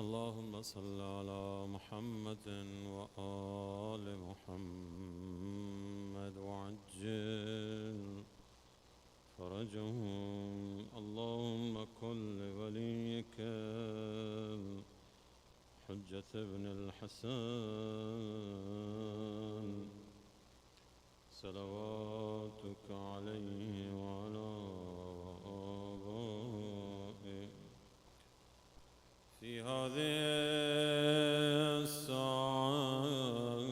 اللهم صل على محمد وآل محمد وعجل فرجهم. اللهم كن لوليك حجة ابن الحسن صلواتك عليه وعلى آبائه في هذه الساعة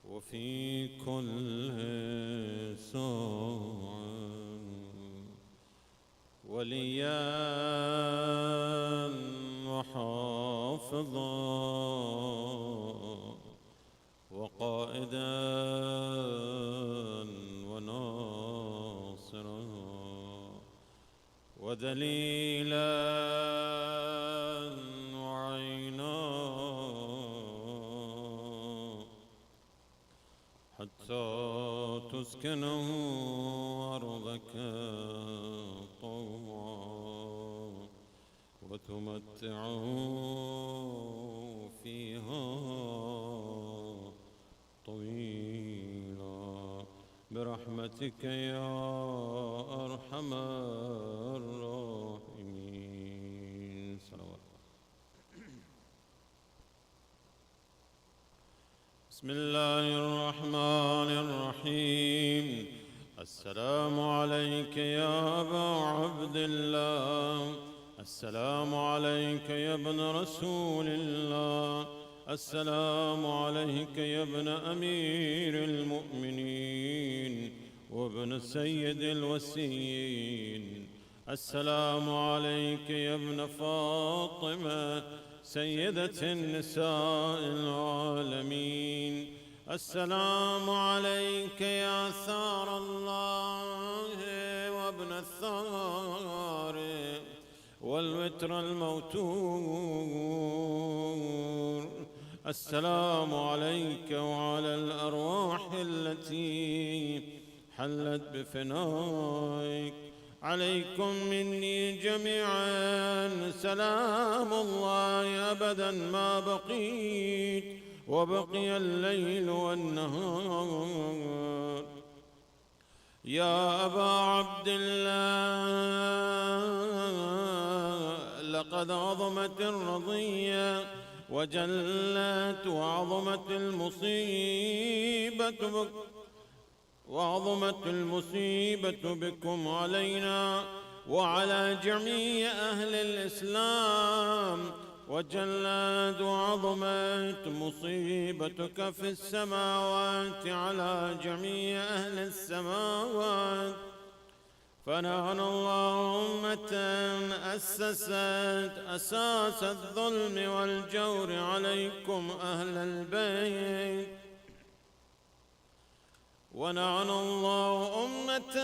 وفي كل ساعة وليا وحافظا وقائدا وناصرا ودليلا وعينا حتى تسكنه أرضك طوعا وتمتعه فيها طويلا برحمتك يا أرحم الراحمين. صلوات. بسم الله الرحمن الرحيم. السلام عليك يا أبا عبد الله، السلام عليك يا ابن رسول الله، السلام عليك يا ابن أمير المؤمنين وابن سيد الوسيين، السلام عليك يا ابن فاطمة سيدة النساء العالمين، السلام عليك يا ثار الله وابن الثار والوتر الموتور، السلام عليك وعلى الأرواح التي حلت بفنائك، عليكم مني جميعا سلام الله أبدا ما بقيت وبقي الليل والنهار. يا أبا عبد الله، لقد عظمت الرضية وجلت وعظمت المصيبة بكم علينا وعلى جميع أهل الإسلام، وجلت وعظمت مصيبتك في السماوات على جميع أهل السماوات، فنحن الله أمة أسست أساس الظلم والجور عليكم أهل البيت، ونحن الله أمة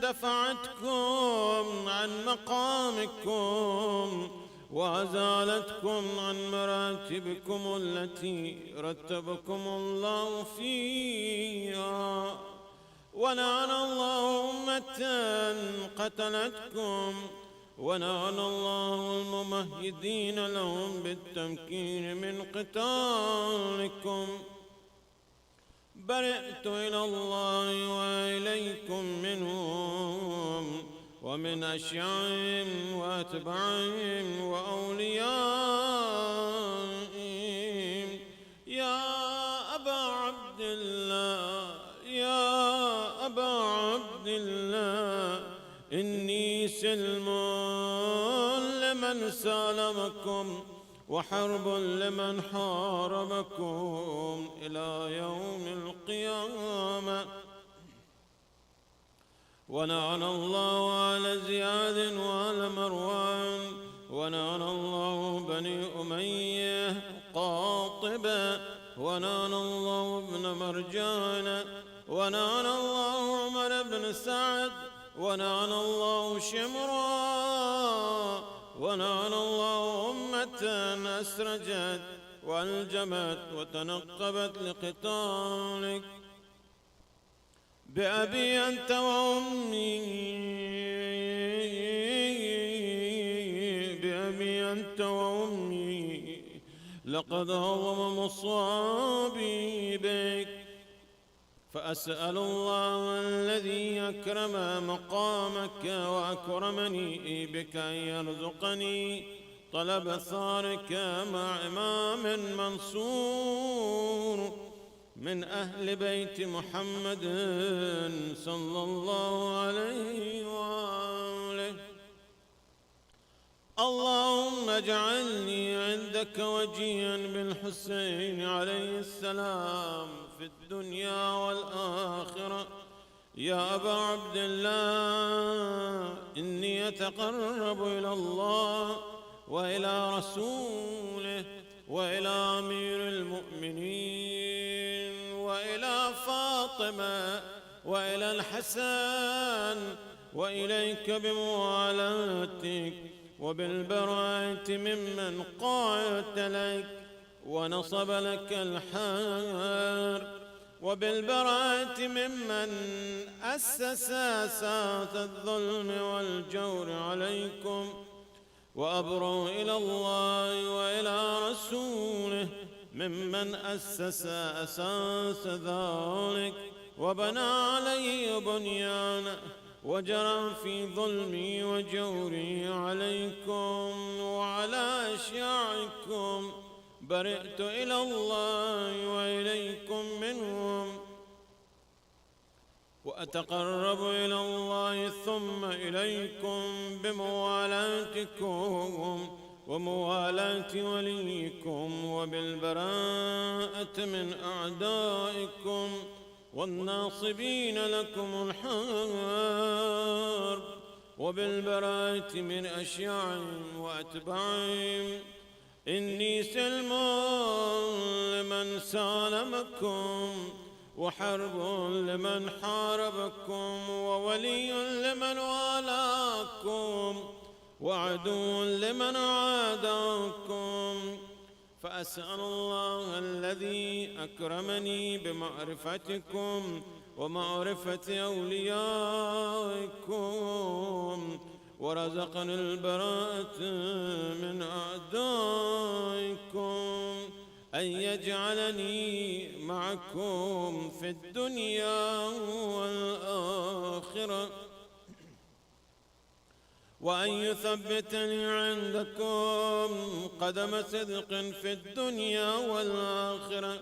دفعتكم عن مقامكم وأزالتكم عن مراتبكم التي رتبكم الله فيها، ونحن الله أمة قتلتكم ونحن الله الممهدين لهم بالتمكين من قتالكم. برئت إلى الله وإليكم منهم ومن أشياعهم وأتباعهم وأوليائهم. يا أبا عبد الله، يا أبا عبد الله، إني سلم لمن سالمكم وحرب لمن حاربكم إلى يوم القيامة. ونعن الله على زياد وعلى مروان، ونعن الله بني أمية قاطبة، ونعن الله ابن مرجان، ونعن الله عمر بن سعد، ونعن الله شمرا، ونعن الله أمة أسرجت وألجمت وتنقبت لقتالك. بأبي أنت وأمي أنت وأمي، لقد عظم مصابي بك، فأسأل الله الذي أكرم مقامك وأكرمني بك أن يرزقني طلب ثارك مع إمام منصور من أهل بيت محمد صلى الله عليه وآله. اللهم اجعلني عندك وجيها بالحسين عليه السلام في الدنيا والآخرة. يا أبا عبد الله، إني أتقرب إلى الله وإلى رسوله وإلى أمير المؤمنين وإلى فاطمة وإلى الحسن وإليك بموالاتك وبالبراءة ممن قاتلك ونصب لك الحرب، وبالبراءة ممن أسس أساس الظلم والجور عليكم، وأبرأ إلى الله وإلى رسوله ممن أسس أساس ذلك وبنى عليه بنيانه وجرى في ظلمي وجوري عليكم وعلى أشياعكم. برئت إلى الله وإليكم منهم، وأتقرب إلى الله ثم إليكم بموالاتكم وموالاة وليكم، وبالبراءة من أعدائكم والناصبين لكم الحرب، وبالبراءة من أشياعهم وأتباعهم. إني سلم لمن سالمكم، وحرب لمن حاربكم، وولي لمن والاكم، وعدو لمن عاداكم. فأسأل الله الذي أكرمني بمعرفتكم ومعرفة أوليائكم ورزقني البراءة من أعدائكم أن يجعلني معكم في الدنيا والآخرة، وأن يثبتني عندكم قدم صدق في الدنيا والآخرة.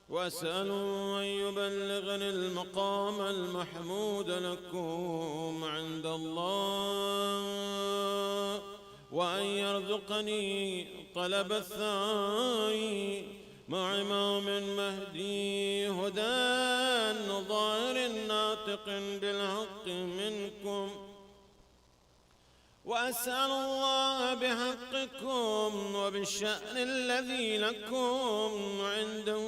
وأسأل أن يبلغني المقام المحمود لكم عند الله، وأن يرزقني طلب الثاني مع إمام مهدي هدى ظاهر ناطق بالحق منكم. وأسأل الله بحقكم وبالشأن الذي لكم عنده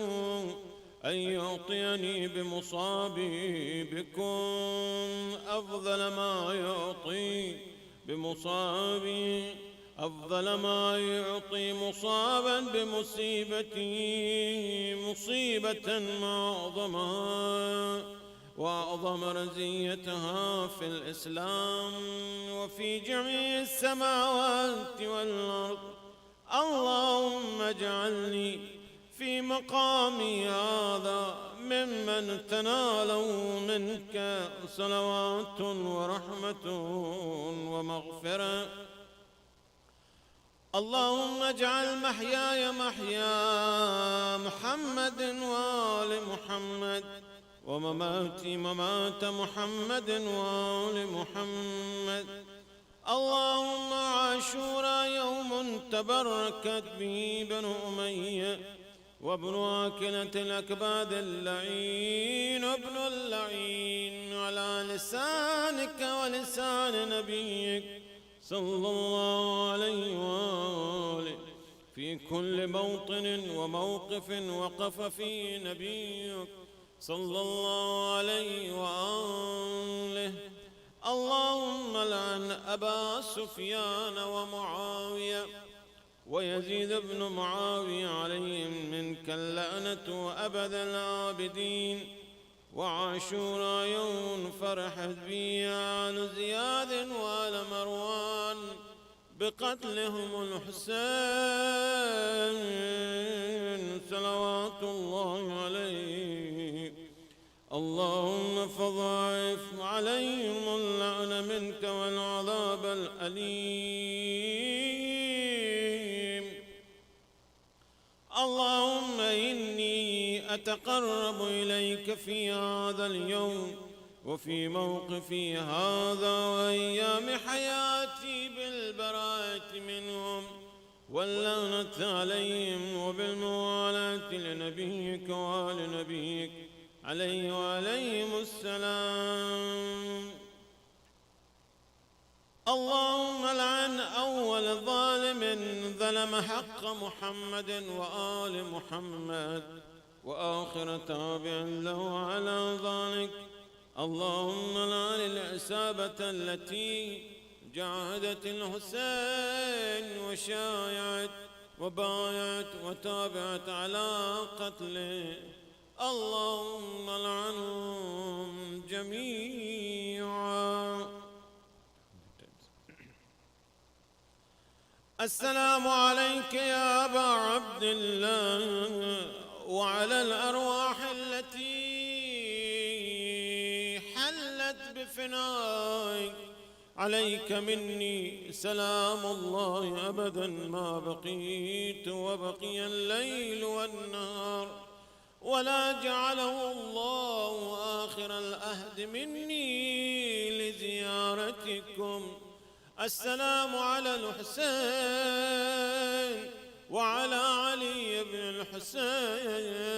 أن يعطيني بمصابي بكم أفضل ما يعطي بمصابي، أفضل ما يعطي مصابا بمصيبتي، مصيبة معظمها وأعظم رزيتها في الإسلام وفي جميع السماوات والأرض. اللهم اجعلني في مقامي هذا ممن تناله منك صلوات ورحمة ومغفرة. اللهم اجعل محياي محيا محمد وآل محمد، ومماتي ممات محمد وآل محمد. اللهم عاشورا يوم تبركت به بنو أمية وابن آكلة الأكباد اللعين وابن اللعين على لسانك ولسان نبيك صلى الله عليه وآله في كل موطن وموقف وقف فيه نبيك صلى الله عليه وآله. اللهم لعن أبا سفيان ومعاوية ويزيد بن معاوية عليهم منك اللعنة وأبد العابدين. وعاشورا يوم فرحت به آل زياد وآل مروان بقتلهم الحسين صلوات الله عليه. اللهم فضاعف عليهم اللعن منك والعذاب الأليم. اللهم إني أتقرب إليك في هذا اليوم وفي موقفي هذا وأيام حياتي بالبراءة منهم واللعنة عليهم وبالموالاة لنبيك وآل نبيك عليه وعليهم السلام. اللهم لعن أول ظالم ظلم حق محمد وآل محمد وآخر تابع له على ذلك. اللهم لعن العصابة التي جاهدت الحسين وشايعت وبايعت وتابعت على قتله. اللهم لعنهم جميعا. السلام عليك يا أبا عبد الله وعلى الأرواح التي حلت بفنائك. عليك مني سلام الله أبدا ما بقيت وبقي الليل والنهار، ولا جعله الله آخر الأهد مني لزيارتكم. السلام على الحسين وعلى علي بن الحسين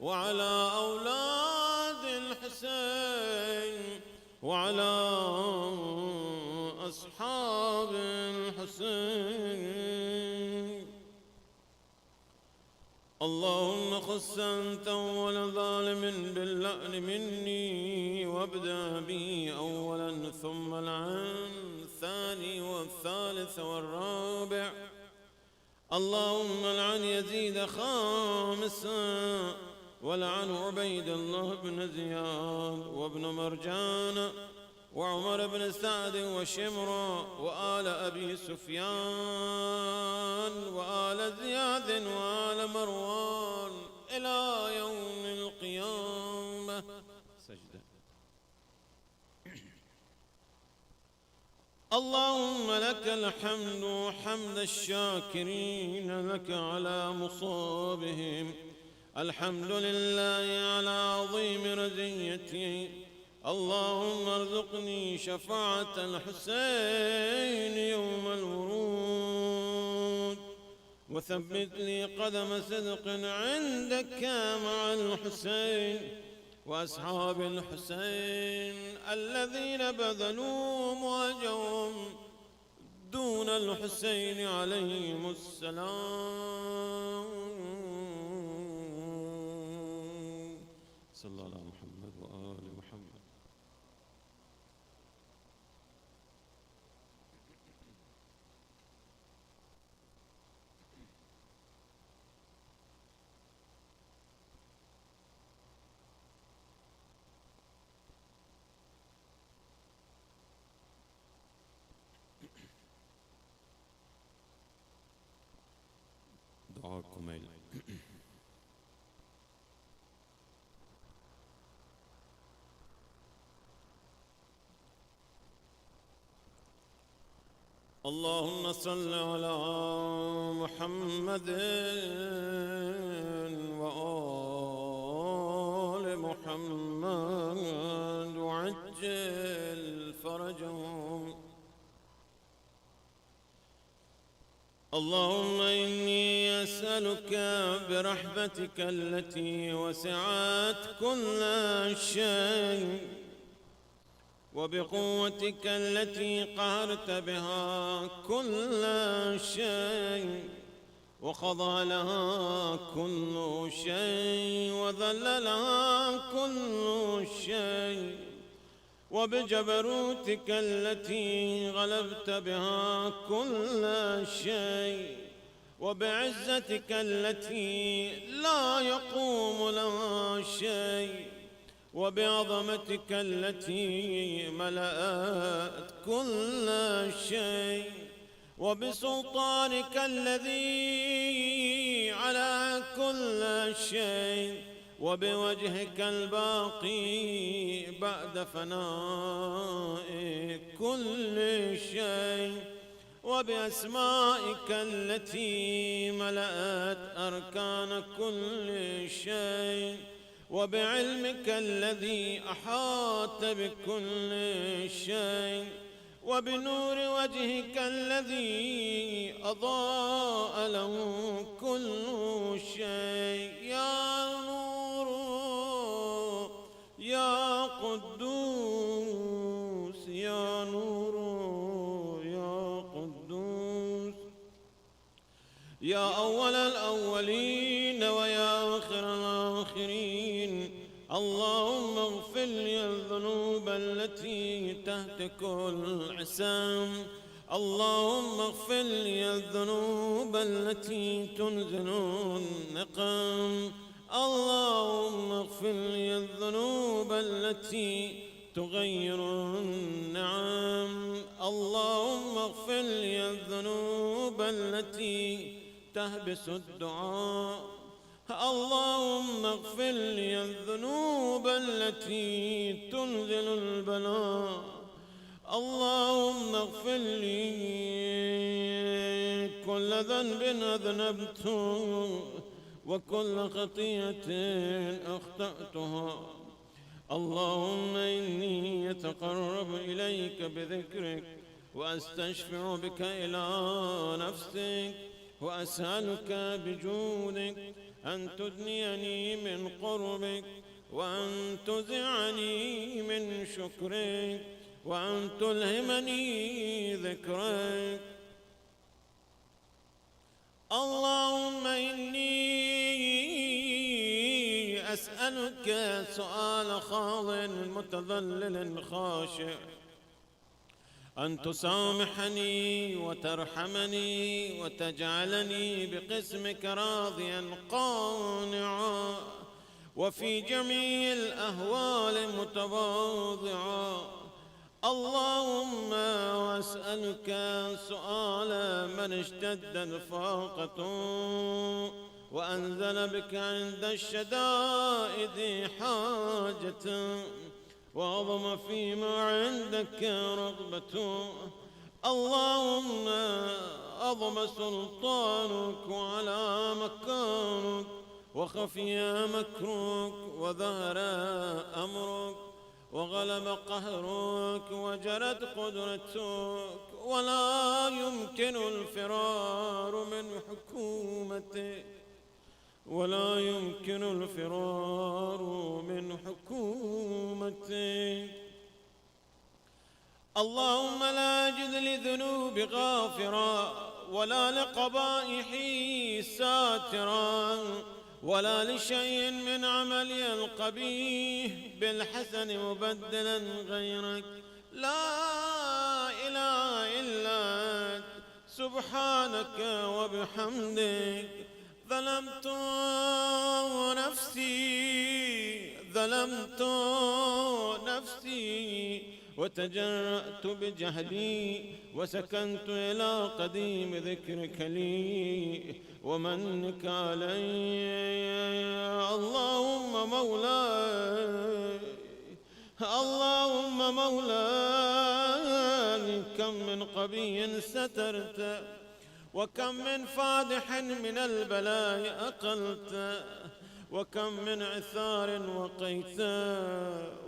وعلى أولاد الحسين وعلى أصحاب الحسين. اللهم خص أنت أول ظالم باللعن مني وابدأ به أولا ثم العن الثاني والثالث والرابع. اللهم لعن يزيد خامسا ولعن عبيد الله بن زياد وابن مرجان وعمر بن سعد وشمر وآل أبي سفيان وآل زياد وآل مروان إلى يوم القيامة. سجدة. اللهم لك الحمد حمد الشاكرين لك على مصابهم. الحمد لله على عظيم رزيتي. اللهم ارزقني شفاعة الحسين يوم الورود وثبت لي قدم صدق عندك مع الحسين وأصحاب الحسين الذين بذلوا مواجههم دون الحسين عليهم السلام. صلى الله على محمد وآل محمد. دعاكم إلى اللهم صل على محمد وآل محمد وعجل فرجهم. اللهم إني أسألك برحمتك التي وسعت كل شيء وبقوتك التي قهرت بها كل شيء وخضع لها كل شيء وذل لها كل شيء وبجبروتك التي غلبت بها كل شيء وبعزتك التي لا يقوم لها شيء وبعظمتك التي ملأت كل شيء، وبسلطانك الذي على كل شيء، وبوجهك الباقي بعد فناء كل شيء، وبأسمائك التي ملأت أركان كل شيء، وبعلمك الذي أحاط بكل شيء، وبنور وجهك الذي أضاء له كل شيء. يا نور يا قدوس، يا نور يا قدوس، يا أول الأولين ويا آخر الآخرين. اللهم اغفر لي الذنوب التي تهتك العسام، اللهم اغفر لي الذنوب التي تنزل النقم، اللهم اغفر لي الذنوب التي تغير النعم، اللهم اغفر لي الذنوب التي تهبس الدعاء، اللهم اغفر لي الذنوب التي تنزل البلاء، اللهم اغفر لي كل ذنب أذنبته وكل خطيئة أخطأتها. اللهم إني أتقرب إليك بذكرك وأستشفع بك إلى نفسك، وأسألك بجودك أن تدنيني من قربك، وأن تزعني من شكرك، وأن تلهمني ذكرك. اللهم إني أسألك سؤال خاضع متذلل خاشع، أن تسامحني وترحمني وتجعلني بقسمك راضيا قانعا، وفي جميع الأهوال متواضعا. اللهم وأسألك سؤال من اشتد فاقته وأنزل بك عند الشدائد حاجة، وعظم فيما عندك رغبته. اللهم عظم سلطانك وعلى مكانك، وخفي مكرك، وظهر أمرك، وغلب قهرك، وجرت قدرتك، ولا يمكن الفرار من حكومتك، ولا يمكن الفرار من حكومتك. اللهم لا أجد لذنوب غافرا، ولا لقبائحي ساترا، ولا لشيء من عملي القبيح بالحسن مبدلا غيرك. لا إله إلا أنت سبحانك وبحمدك. ظلمت نفسي وتجرأت بجهلي، وسكنت إلى قديم ذكرك لي ومنك علي. اللهم مولاي، اللهم مولاي، كم من قبي سترت، وكم من فادح من البلاء أقلت، وكم من عثار وقيت،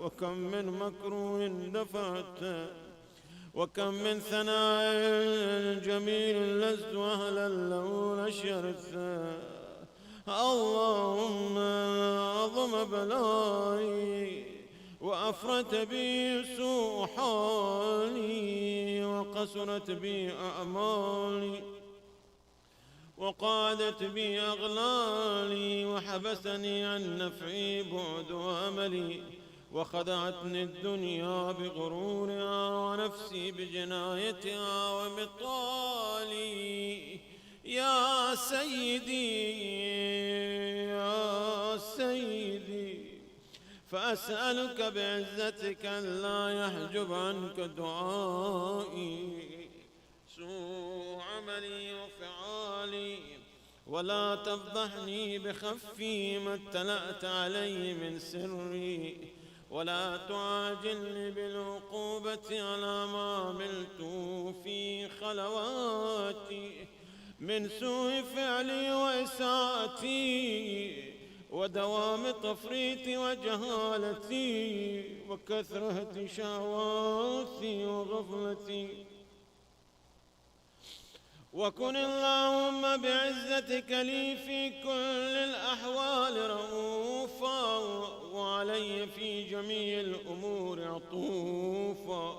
وكم من مكروه دفعت، وكم من ثناء جميل لست أهلا له نشرت. اللهم عظم بلائي وأفرت بي سوء حالي، وقصرت بي أعمالي، وقادت بي أغلالي، وحبسني عن نفعي بعد أملي، وخدعتني الدنيا بغرورها، ونفسي بجنايتها ومطالي. يا سيدي يا سيدي، فأسألك بعزتك ألا يحجب عنك دعائي سوء عملي وفعالي، ولا تفضحني بخفي ما اطلعت علي من سري، ولا تعاجلني بالعقوبة على ما عملت في خلواتي من سوء فعلي وإساءتي ودوام تفريطي وجهالتي وكثرة شهواتي وغفلتي. وكن اللهم بعزتك لي في كل الأحوال رؤوفا، وعلي في جميع الأمور عطوفا.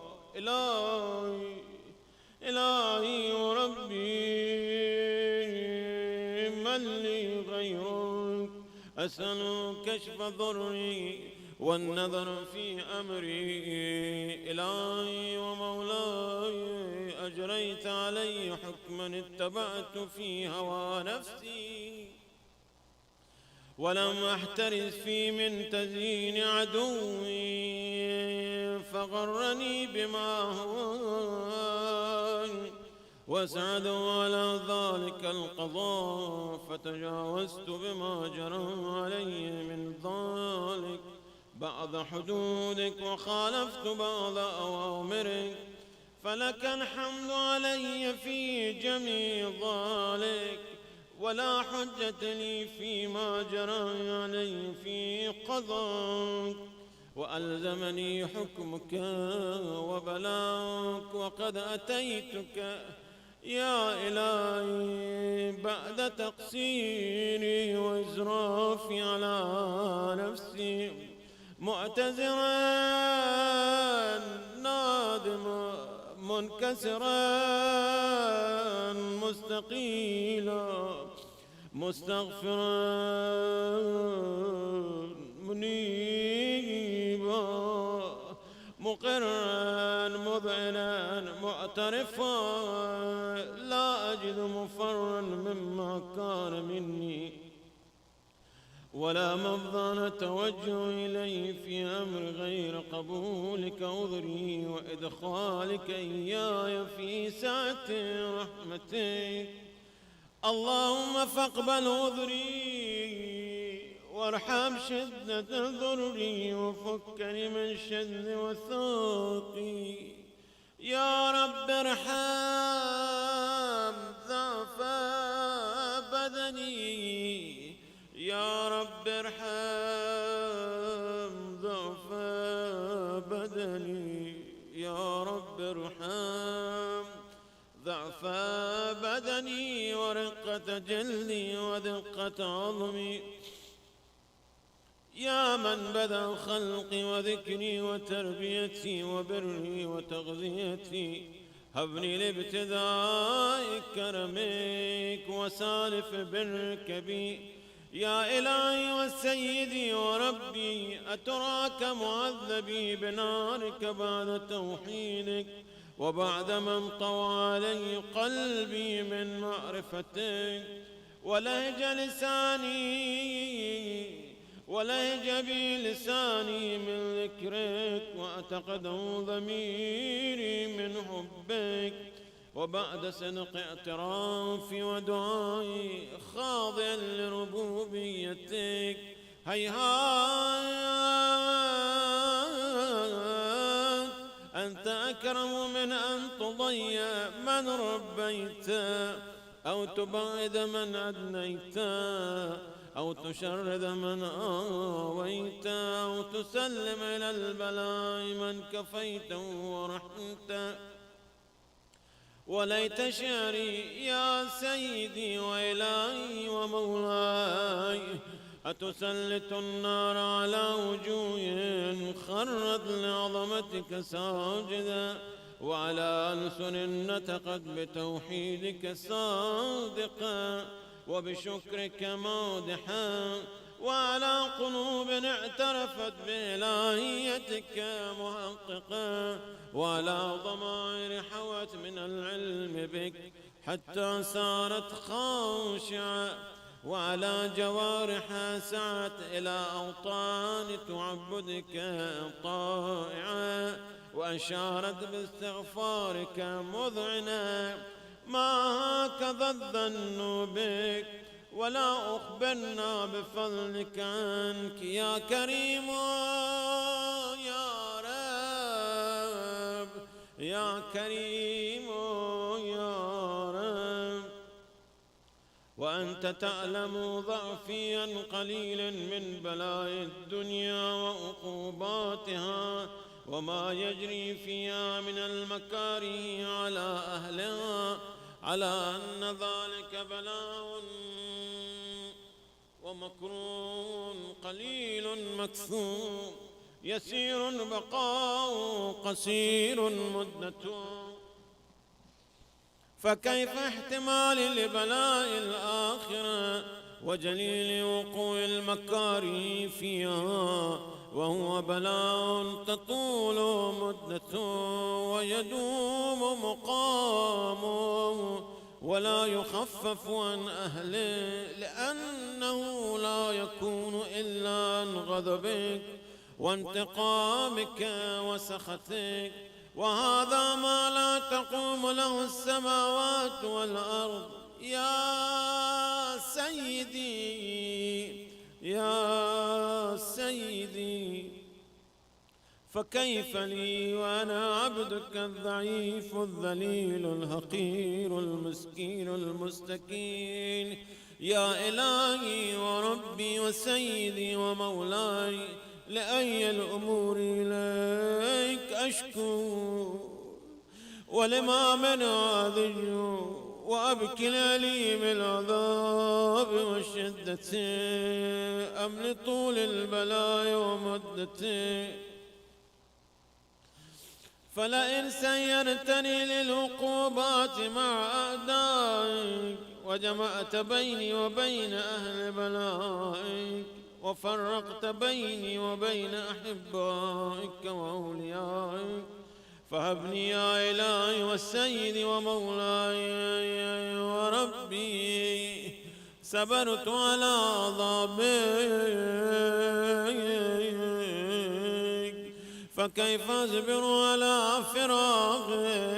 إلهي وربي من لي غيرك، أسأل كشف ضري والنظر في أمري. إلهي ومولاي أجريت علي حكما اتبعت في هوى نفسي، ولم أحترز في من تزيين عدوي، فغرني بما هواني واسعدوا على ذلك القضاء، فتجاوزت بما جرى علي من ذلك بعض حدودك وخالفت بعض أوامرك، فلك الحمد علي في جميع ذلك، ولا حجة لي فيما جرى علي في قضاك، وألزمني حكمك وبلاك، وقد أتيتك يا إلهي بعد تقصيري وإسرافي على نفسي، معتذرا نادما منكسرا مستقيلا مستغفرا منيبا مقرا مذعنا معترفا، لا أجد مفرا مما كان مني، ولا مفضى أتوجه إليه في أمر غير قبولك عذري وإدخالك إياي في سعة رحمتك. اللهم فاقبل عذري وارحم شدة ضري وفكني من شد وثاقي. يا رب ارحم ضعف بدني، يا رب ارحم ضعف بدني، يا رب ارحم ضعف بدني ورقة جلدي ودقة عظمي. يا من بدأ خلقي وذكري وتربيتي وبري وتغذيتي، هبني لابتداء كرمك وسالف برك بي. يا إلهي وسيدي وربي، أتراك معذبي بنارك بعد توحيدك، وبعد من طوى علي قلبي من معرفتك، ولهج بي لساني من ذكرك، وأتقده ضميري من حبك، وبعد صدق اعترافي ودعائي خاضعا لربوبيتك، هيهات أنت أكرم من أن تضيع من ربيت، أو تبعد من أدنيت، أو تشرد من آويت، أو تسلم إلى البلاء من كفيت ورحمت. وليت شعري يا سيدي وإلهي ومولاي، أتسلط النار على وجوه خرت لعظمتك ساجدا، وعلى ألسن نطقت بتوحيدك صادقا وبشكرك مادحا، وعلى قلوب اعترفت بإلهيتك محققا، وعلى ضمائر حوت من العلم بك حتى صارت خاشعة وعلى جوارحها سعت إلى أوطان تعبدك طائعة، وأشارت باستغفارك مذعنة. ما هكذا الظن بك ولا أخبرنا بفضلك عنك يا كريم يا رب، يا كريم يا رب. وأنت تعلم ضعفي قليل من بلاء الدنيا وعقوباتها وما يجري فيها من المكاره على أهلها، على أن ذلك بلاء ومكروه قليل مكثور، يسير بقاء قصير مدته. فكيف احتمال لبلاء الآخرة وجليل وقوع المكاره فيها، وهو بلاء تطول مدته ويدوم مقامه ولا يخفف عن أهله، لأنه لا يكون إلا عن غضبك وانتقامك وسخطك، وهذا ما لا تقوم له السماوات والأرض. يا سيدي يا سيدي، فكيف لي وأنا عبدك الضعيف الذليل الحقير المسكين المستكين؟ يا إلهي وربي وسيدي ومولاي، لأي الأمور إليك أشكو، ولما من عذي وأبكي الأليم العذاب والشدة أم لطول البلاء ومدته. فلئن سيرتني للعقوبات مع أعدائك وجمعت بيني وبين أهل بلائك وفرقت بيني وبين أحبائك وأوليائك، فهبني يا إلهي والسيد ومولاي وربي، صبرت على عذابك فكيف أصبر على فراقك،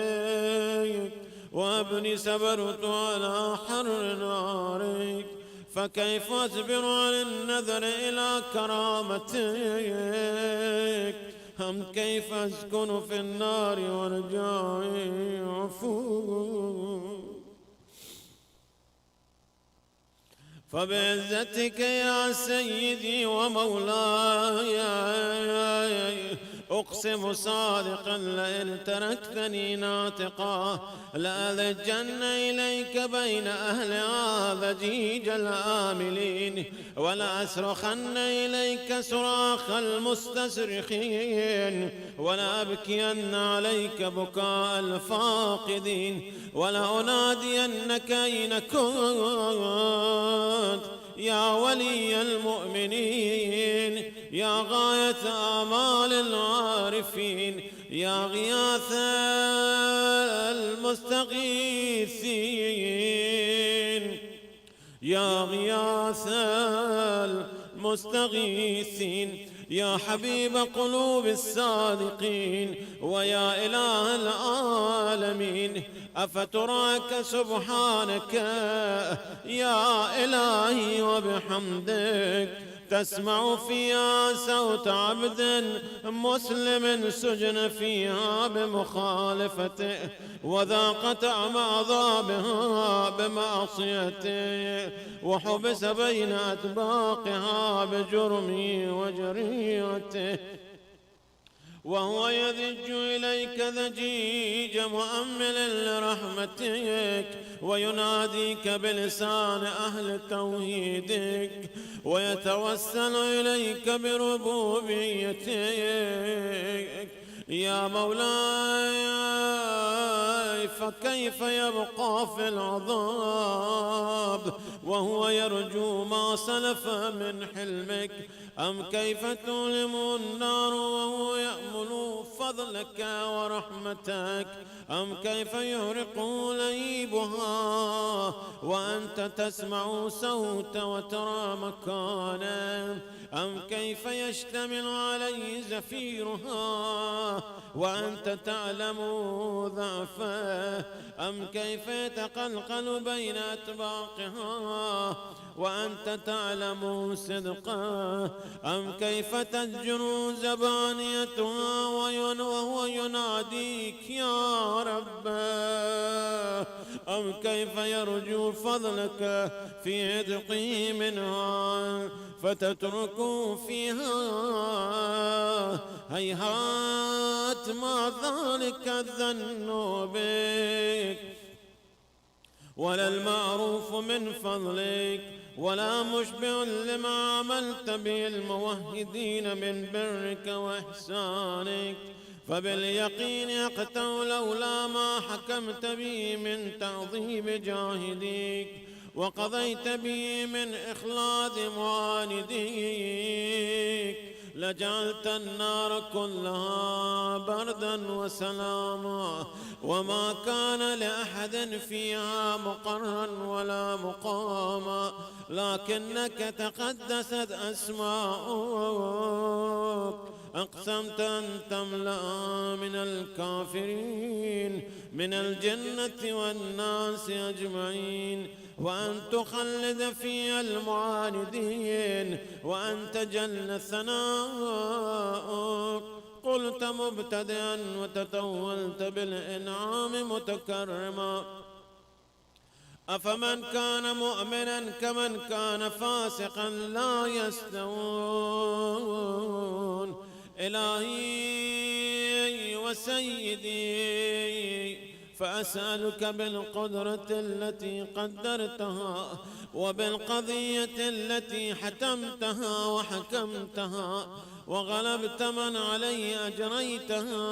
وابني صبرت على حر نارك فكيف أصبر عن النذر إلى كرامتك، هم كيف أسكن في النار ورجائي عفو. فبعزتك يا سيدي ومولاي أقسم صادقا لئن تركتني ناطقا لألجن إليك بين أهل هذا ضجيج الآملين، ولأصرخن إليك صراخ المستصرخين، ولأبكين عليك بكاء الفاقدين، ولأنادينك أين كنت يا ولي المؤمنين، يا غاية آمال العارفين، يا غياث المستغيثين، يا غياث المستغيثين، يا حبيب قلوب الصادقين، ويا إله العالمين. أفتراك سبحانك يا إلهي وبحمدك تسمع فيها صوت عبد مسلم سجن فيها بمخالفته وذاق طعم عذابها بمعصيته وحبس بين أطباقها بجرمه وجريته، وهو يذج إليك ذجيج مؤمل لرحمتك ويناديك بلسان أهل توحيدك ويتوسل إليك بربوبيتك. يا مولاي فكيف يبقى في العذاب وهو يرجو ما ما سلف من حلمك، أم كيف تؤلم النار وهو يأمل فضلك ورحمتك، أم كيف يهرق لهيبها وأنت تسمع صوت وترى مكانه، أم كيف يشتمل عليه زفيرها وأنت تعلم ضعفه، أم كيف يتقلقل بين أطباقها وأنت تعلم صدقه، أم كيف تزجر زبانيتها وهو يناديك يا رب، أم كيف يرجو فضلك في عتقه منها فتترك فيها هيهات ما ذلك الظن بك، ولا المعروف من فضلك، ولا مشبع لما عملت به الموحدين من برك وإحسانك، فباليقين أقتوا لولا ما حكمت به من تعظيم جاهديك وقضيت به من إخلاد معانديك، لجعلت النار كلها بردا وسلاما، وما كان لأحد فيها مقرا ولا مقاما، لكنك تقدست أسماؤك، أقسمت أن تملأ من الكافرين من الجنة والناس أجمعين، وأن تخلد فيها المعاندين، وأن تجل ثناؤك. قلت مبتدئا وتطولت بالإنعام متكرما، أفمن كان مؤمنا كمن كان فاسقا لا يستوون. إلهي وسيدي فأسألك بالقدرة التي قدرتها وبالقضية التي حتمتها وحكمتها وغلبت من علي أجريتها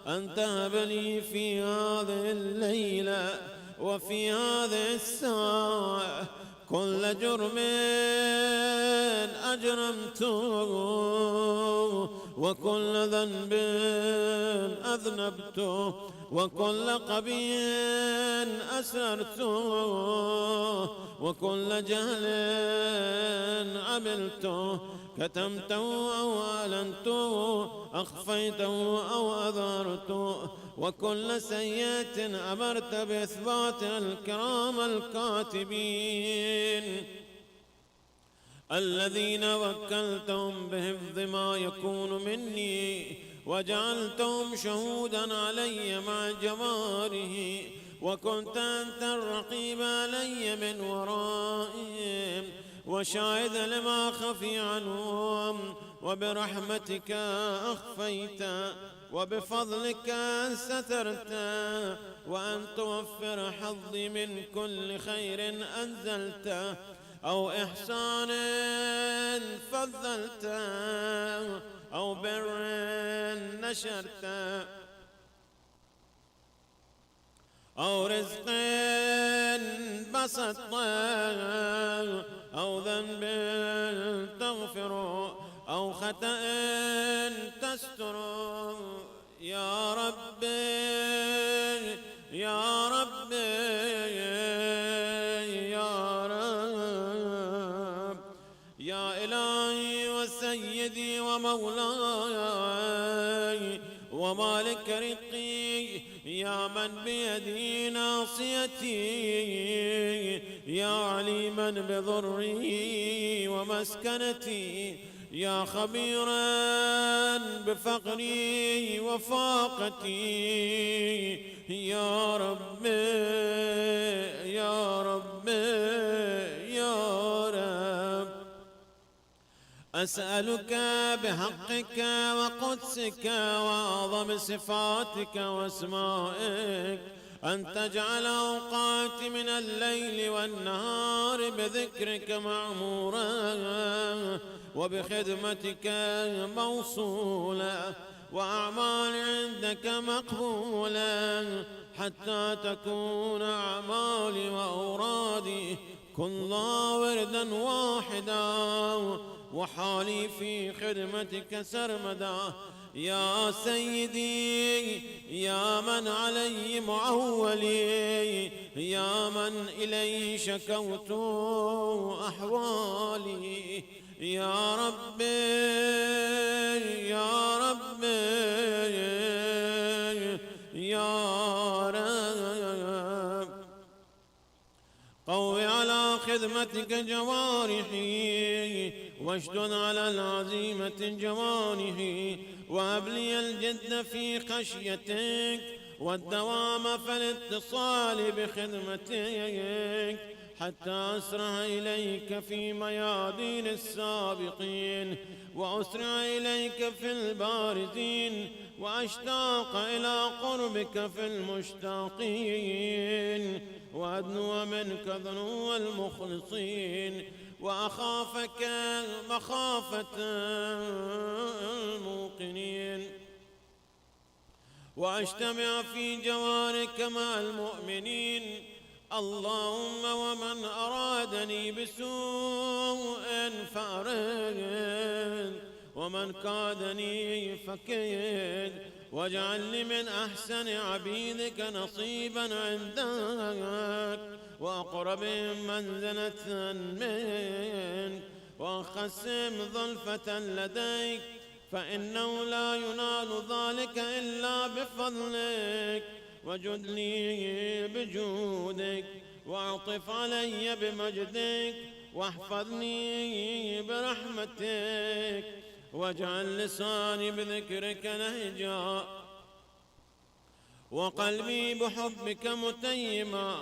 أن تهب لي في هذه الليلة وفي هذه الساعة كل جرم أجرمته وكل ذنب أذنبته وكل قبيح أسررته وكل جهل عملته كتمته أو أعلنته أخفيته أو أظهرته وكل سيئة أمرت بإثبات الكرام الكاتبين الذين وكلتهم بحفظ ما يكون مني وجعلتهم شهودا علي مع جواره وكنت أنت الرقيب علي من ورائهم وشاهد لما خفي عنهم وبرحمتك أخفيت وبفضلك سترت وأن توفر حظي من كل خير أنزلت أو إحسان فضلت أو بر نشرت أو رزق بسطت أو ذنب تغفر أو خطأ تستر يا ربي يا ربي يا رب يا إلهي وسيدي ومولاي ومالك رقي يا من بيدي ناصيتي يا عليما بضري ومسكنتي يا خبيرا بفقري وفاقتي يا ربي يا ربي يا رب أسألك بحقك وقدسك وأعظم صفاتك واسمائك أن تجعل أوقاتي من الليل والنهار بذكرك معمورا وبخدمتك موصولا وأعمال عندك مقبولا حتى تكون أعمالي وأورادي كن ضا وردا واحدا وحالي في خدمتك سرمدا. يا سيدي يا من علي معولي، يا من إليه شكوت أحوالي. يا ربي يا ربي يا رب، قوي على خدمتك جوارحي، واشدد على العزيمة جوانحي، وهب لي الجد في خشيتك والدوام في الاتصال بخدمتك، حتى أسرع إليك في ميادين السابقين، وأسرع إليك في البارزين، وأشتاق إلى قربك في المشتاقين، وأدنو منك ذنو المخلصين، وأخافك مخافة الموقنين، وأجتمع في جوارك مع المؤمنين. اللهم ومن أرادني بسوء فأرد، ومن كادني فكيد، واجعل لي من أحسن عبيدك نصيبا عندك، وأقربهم منزلة منك، وأخسم ظلفة لديك، فإنه لا ينال ذلك إلا بفضلك. وجد لي بجودك، واعطف علي بمجدك، واحفظني برحمتك، واجعل لساني بذكرك لهجا، وقلبي بحبك متيما،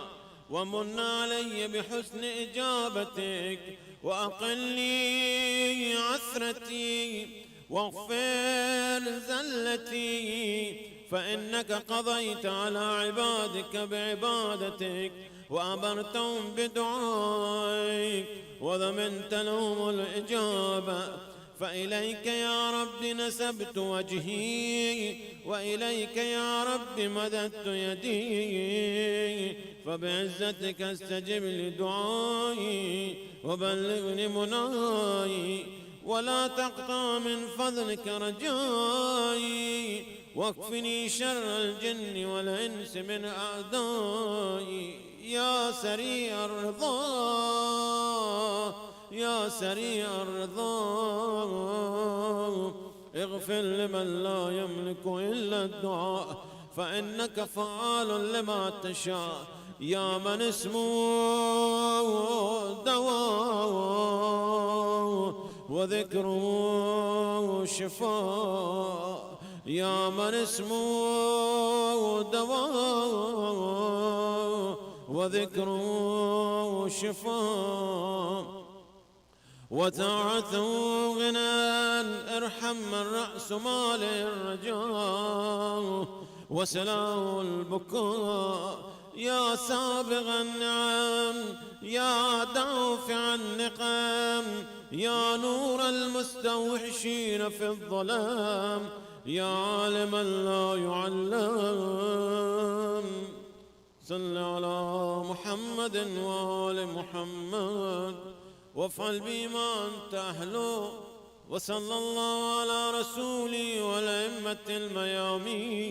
ومن علي بحسن إجابتك، وأقل لي عثرتي، واغفر زلتي، فإنك قضيت على عبادك بعبادتك، وأمرتهم بدعائك، وضمنت لهم الإجابة. فإليك يا رب نسبت وجهي، وإليك يا رب مددت يدي، فبعزتك استجب لدعائي، وبلغني مناي، ولا تقطع من فضلك رجائي، واكفني شر الجن والإنس من أعدائي. يا سريع الرضا يا سريع الرضا، اغفر لمن لا يملك إلا الدعاء، فإنك فعال لما تشاء. يا من اسمه دواء وذكره شفاء، يا من اسمه دواء وذكره شفاء، وطاعته غنى. ارحم من رأس مال الرجاء، وسلام البكاء. يا سابغ النعم، يا دافع النقم، يا نور المستوحشين في الظلام، يا عالما لا يعلم. صل على محمد وآل محمد، وافعل بما أنت أهله. وصلى الله على رسوله والأئمة الميامين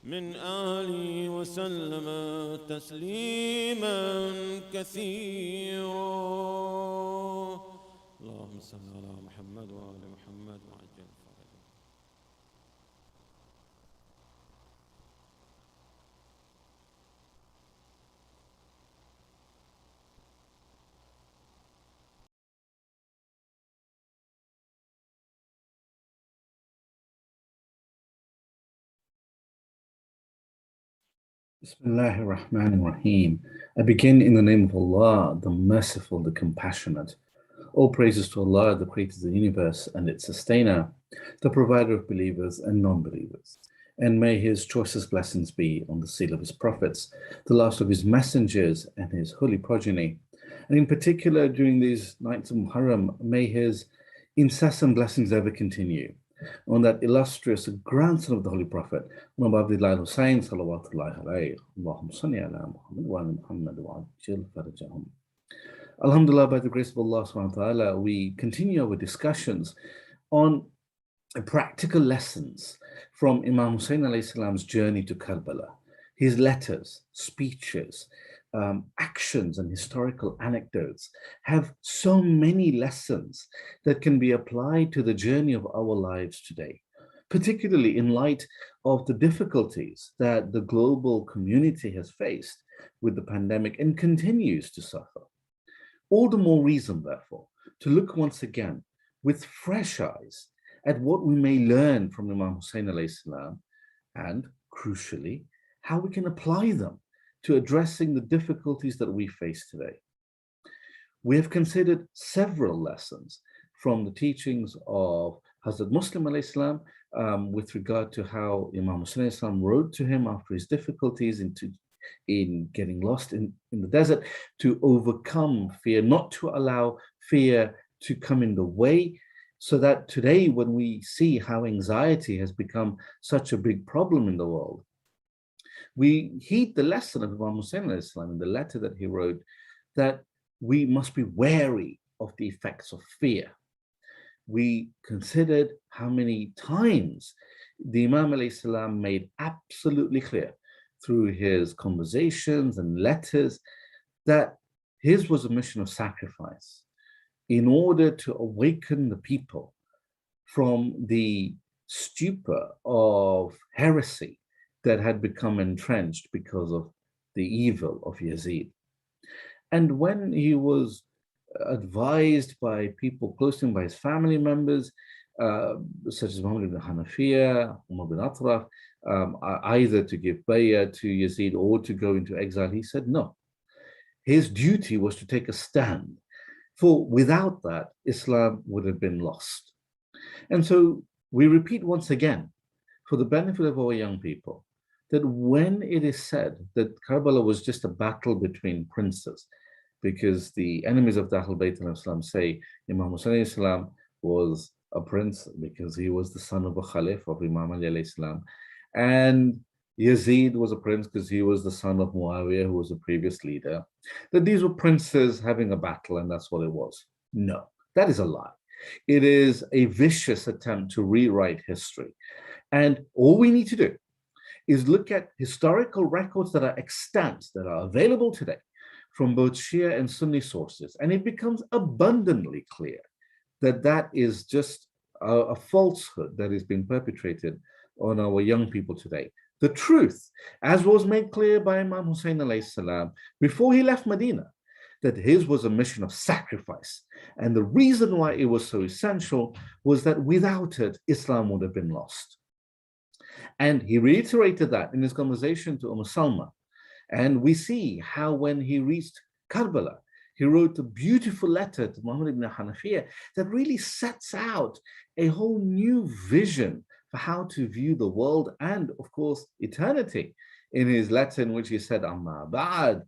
من آله وسلم تسليما كثيرا. اللهم صل على محمد وآل محمد وعجل فرجهم. Bismillahir Rahmanir Rahim. I begin in the name of Allah, the Merciful, the Compassionate. All praises to Allah, the Creator of the universe and its sustainer, the provider of believers and non-believers. And may His choicest blessings be on the seal of His prophets, the last of His messengers and His holy progeny. And in particular, during these nights of Muharram, may His incessant blessings ever continue. on that illustrious grandson of the Holy Prophet, Imam Abdullah Hussain, salawatullahi alayhi, Allahumma salli ala Muhammad wa ala Muhammad wa ajil farajahum. Alhamdulillah, by the grace of Allah subhanahu wa ta'ala, we continue our discussions on practical lessons from Imam Hussain alayhi salam's journey to Karbala. His letters, speeches, actions, and historical anecdotes have so many lessons that can be applied to the journey of our lives today, particularly in light of the difficulties that the global community has faced with the pandemic and continues to suffer. All the more reason, therefore, to look once again with fresh eyes at what we may learn from Imam Hussain alayhi salam, and crucially, how we can apply them to addressing the difficulties that we face today. We have considered several lessons from the teachings of Hazrat Muslim alayhi salam with regard to how Imam Hussain alayhi salam wrote to him after his difficulties in getting lost in the desert, to overcome fear, not to allow fear to come in the way, so that today when we see how anxiety has become such a big problem in the world, we heed the lesson of Imam Hussain alayhi salam in the letter that he wrote, that we must be wary of the effects of fear. We considered how many times the Imam alayhi salam made absolutely clear through his conversations and letters that his was a mission of sacrifice in order to awaken the people from the stupor of heresy that had become entrenched because of the evil of Yazid. And when he was advised by people close to him, by his family members, such as Muhammad ibn Hanafiya, Umar bin Atraf, either to give bay'ah to Yazid or to go into exile, he said no. His duty was to take a stand, for without that, Islam would have been lost. And so we repeat once again, for the benefit of our young people, that when it is said that Karbala was just a battle between princes, because the enemies of the Ahl Bayt al-Islam say Imam Hussain alayhi salam was a prince because he was the son of a Khalif of Imam Ali alayhi salam, and Yazid was a prince because he was the son of Muawiyah, who was a previous leader, that these were princes having a battle and that's what it was. No, that is a lie. It is a vicious attempt to rewrite history. And all we need to do is look at historical records that are extant, that are available today from both Shia and Sunni sources, and it becomes abundantly clear that that is just a falsehood that is being perpetrated on our young people today. The truth, as was made clear by Imam Hussain alayhi salam before he left Medina, that his was a mission of sacrifice. And the reason why it was so essential was that without it, Islam would have been lost. And he reiterated that in his conversation to Salma. And we see how when he reached Karbala, he wrote a beautiful letter to Muhammad ibn Hanafiya that really sets out a whole new vision for how to view the world and, of course, eternity. In his letter in which he said, Amma ba'ad,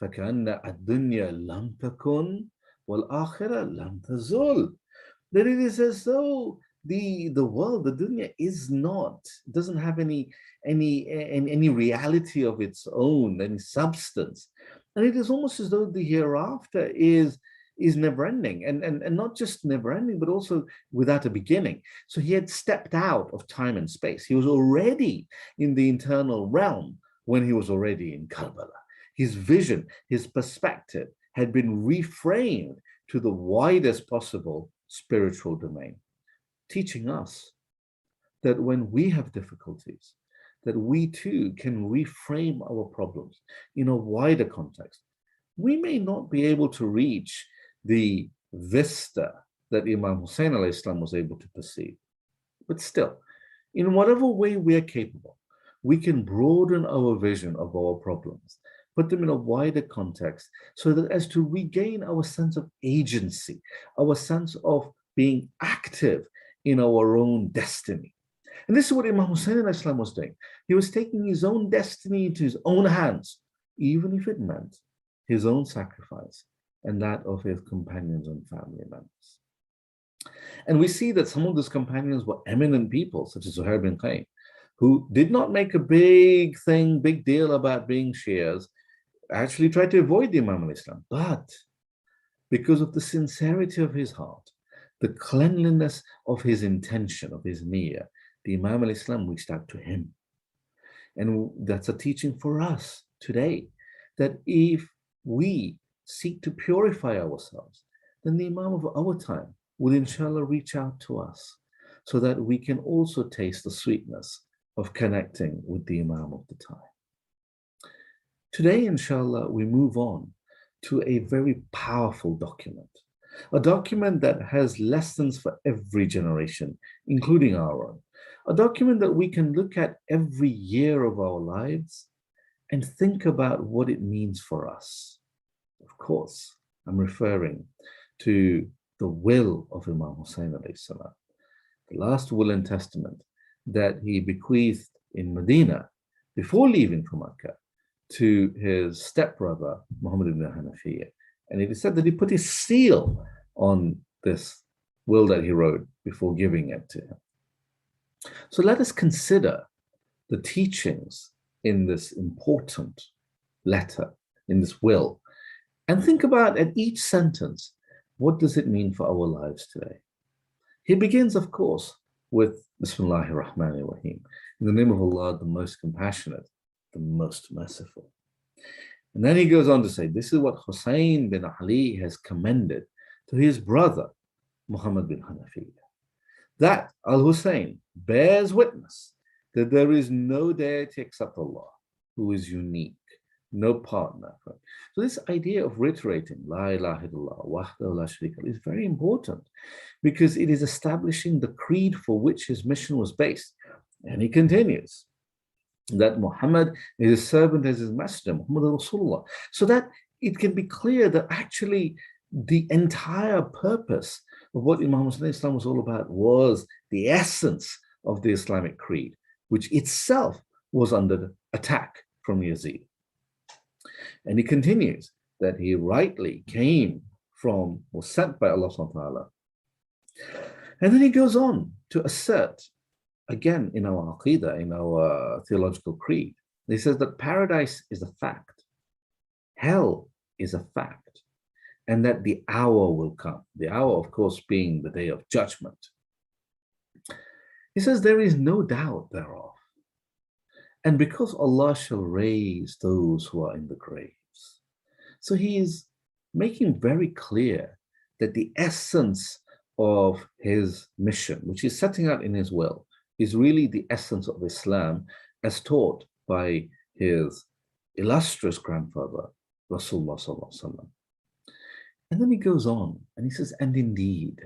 فَكَأَنَّ الدُّنْيَا لَمْ تَكُنْ وَالْآخِرَةَ لَمْ تَزُولْ. That it is as though the world, the dunya, is not, doesn't have any reality of its own, any substance. And it is almost as though the hereafter is never-ending, and not just never-ending, but also without a beginning. So he had stepped out of time and space. He was already in the internal realm when he was already in Karbala. His vision, his perspective had been reframed to the widest possible spiritual domain, teaching us that when we have difficulties, that we too can reframe our problems in a wider context. We may not be able to reach the vista that Imam Hussain alayhi salam was able to perceive, but still, in whatever way we are capable, we can broaden our vision of our problems, put them in a wider context, so that as to regain our sense of agency, our sense of being active in our own destiny. And this is what Imam Hussain alayhi salam was doing. He was taking his own destiny into his own hands, even if it meant his own sacrifice and that of his companions and family members. And we see that some of those companions were eminent people, such as Zuhair bin Qayn, who did not make a big thing, big deal about being Shias, actually tried to avoid the Imam al-Islam. But because of the sincerity of his heart, the cleanliness of his intention, of his niyyah, the Imam al-Islam reached out to him. And that's a teaching for us today, that if we seek to purify ourselves, then the Imam of our time will inshallah reach out to us so that we can also taste the sweetness of connecting with the Imam of the time. Today, inshallah, we move on to a very powerful document, a document that has lessons for every generation, including our own, a document that we can look at every year of our lives and think about what it means for us. Of course, I'm referring to the will of Imam Hussein alayhi salam, the last will and testament that he bequeathed in Medina before leaving for Mecca to his stepbrother, Muhammad ibn Hanafiyyah. And it is said that he put his seal on this will that he wrote before giving it to him. So let us consider the teachings in this important letter, in this will, and think about at each sentence, what does it mean for our lives today? He begins, of course, with Bismillahir Rahmanir Rahim. In the name of Allah, the most compassionate, the most merciful. And then he goes on to say, this is what Hussein bin Ali has commended to his brother, Muhammad bin Hanafiyyah, that Al-Hussein bears witness that there is no deity except Allah, who is unique, no partner. So this idea of reiterating La ilaha illallah, wahdahu la sharika lahu is very important because it is establishing the creed for which his mission was based. And he continues that Muhammad is his servant as his messenger, Muhammad Rasulullah, so that it can be clear that actually the entire purpose of what Imam Hussein Islam was all about was the essence of the Islamic creed, which itself was under attack from Yazid. And he continues that he rightly came from, was sent by Allah subhanahu wa ta'ala. And then he goes on to assert, again in our aqidah, in our theological creed, he says that paradise is a fact, hell is a fact, and that the hour will come. The hour, of course, being the day of judgment. He says there is no doubt thereof. And because Allah shall raise those who are in the graves. So he is making very clear that the essence of his mission, which he's setting out in his will, is really the essence of Islam as taught by his illustrious grandfather, Rasulullah sallallahu alaihi wasallam. And then he goes on and he says, and indeed,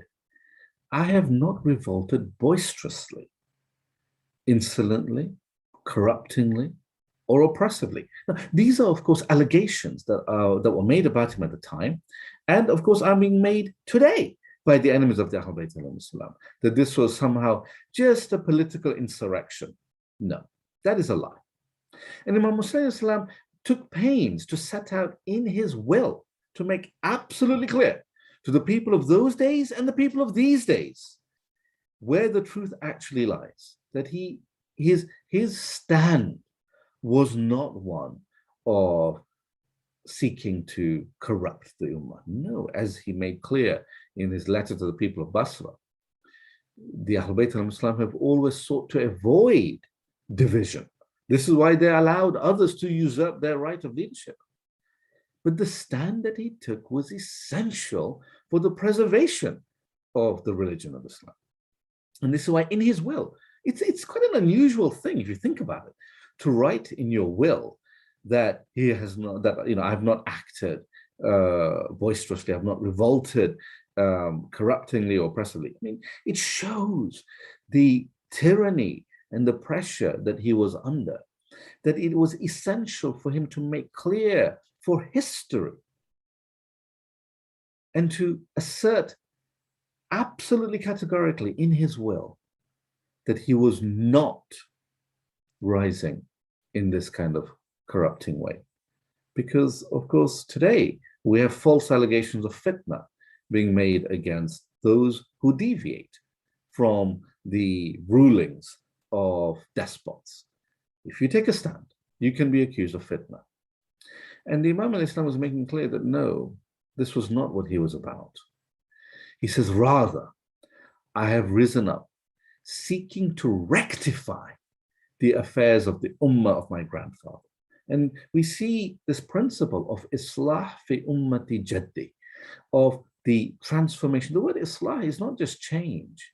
I have not revolted boisterously, insolently, corruptingly, or oppressively. Now, these are, of course, allegations that were made about him at the time, and of course are being made today by the enemies of the Ahlul Bayt alayhim salam, that this was somehow just a political insurrection. No, that is a lie. And Imam Hussein Islam took pains to set out in his will to make absolutely clear to the people of those days and the people of these days where the truth actually lies, that his stand was not one of seeking to corrupt the Ummah. No, as he made clear in his letter to the people of Basra, the Ahlul Bayt al-Islam have always sought to avoid division. This is why they allowed others to usurp their right of leadership. But the stand that he took was essential for the preservation of the religion of Islam. And this is why in his will, it's quite an unusual thing if you think about it, to write in your will that he has not, that, I have not acted boisterously, I have not revolted corruptingly or oppressively. I mean, it shows the tyranny and the pressure that he was under, that it was essential for him to make clear for history and to assert absolutely categorically in his will that he was not rising in this kind of corrupting way. Because, of course, today we have false allegations of fitna being made against those who deviate from the rulings of despots. If you take a stand, you can be accused of fitna. And the Imam al-Islam was making clear that no, this was not what he was about. He says, rather, I have risen up seeking to rectify the affairs of the ummah of my grandfather. And we see this principle of Islah fi ummati jaddi, of the transformation. The word Islah is not just change.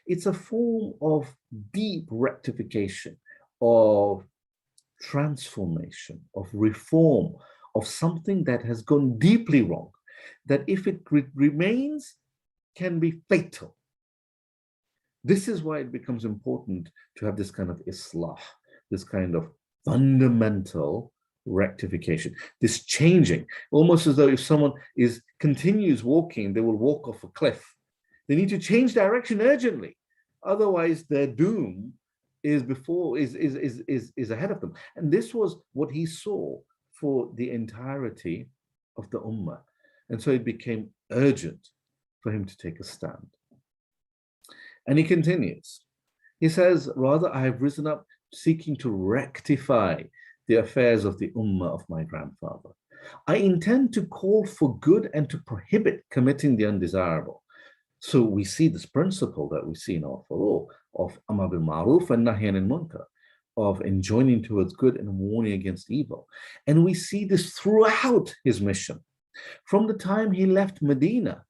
It's a form of deep rectification, of transformation, of reform, of something that has gone deeply wrong, that if it remains, can be fatal. This is why it becomes important to have this kind of Islah, this kind of fundamental rectification, this changing, almost as though if someone continues walking, they will walk off a cliff. They need to change direction urgently. Otherwise, their doom is ahead of them. And this was what he saw for the entirety of the ummah. And so it became urgent for him to take a stand. And he continues. He says, rather, I have risen up seeking to rectify the affairs of the ummah of my grandfather. I intend to call for good and to prohibit committing the undesirable. So we see this principle that we see in our furor of amar bil ma'ruf and nahy anil munkar, of enjoining towards good and warning against evil. And we see this throughout his mission, from the time he left Medina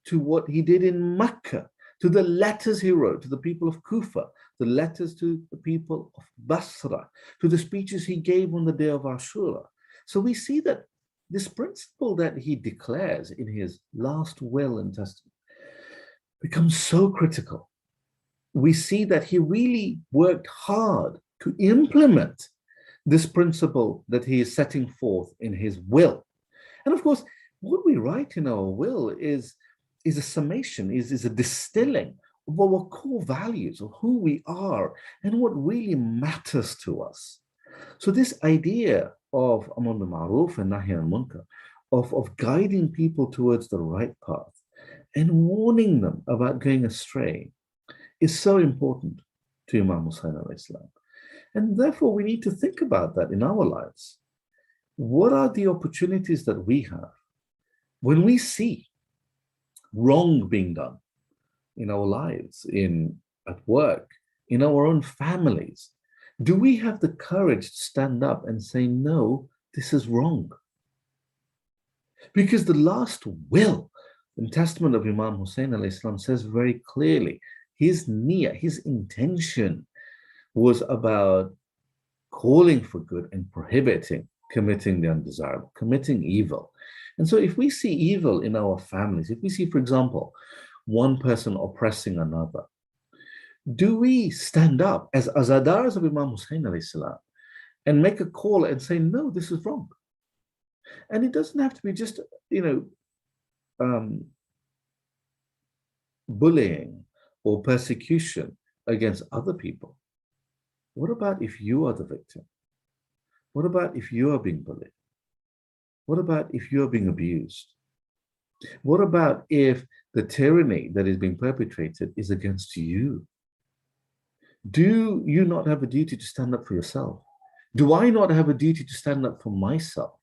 to what he did in Mecca, to the letters he wrote to the people of Kufa, the letters to the people of Basra, to the speeches he gave on the day of Ashura. So we see that this principle that he declares in his last will and testament becomes so critical. We see that he really worked hard to implement this principle that he is setting forth in his will. And of course, what we write in our will is a summation, is a distilling of our core values, of who we are and what really matters to us. So this idea of amar bil ma'ruf and nahy anil munkar, of guiding people towards the right path and warning them about going astray, is so important to Imam Hussain alayhi salam. And therefore we need to think about that in our lives. What are the opportunities that we have when we see wrong being done in our lives, at work, in our own families? Do we have the courage to stand up and say, no, this is wrong? Because the last will and testament of Imam Hussain alayhi salam says very clearly, his niyyah, his intention was about calling for good and prohibiting committing the undesirable, committing evil. And so if we see evil in our families, if we see, for example, one person oppressing another, do we stand up as azadars of Imam Hussain alayhi salam and make a call and say, no, this is wrong? And it doesn't have to be just, bullying or persecution against other people. What about if you are the victim? What about if you are being bullied? What about if you are being abused? What about if the tyranny that is being perpetrated is against you? Do you not have a duty to stand up for yourself? Do I not have a duty to stand up for myself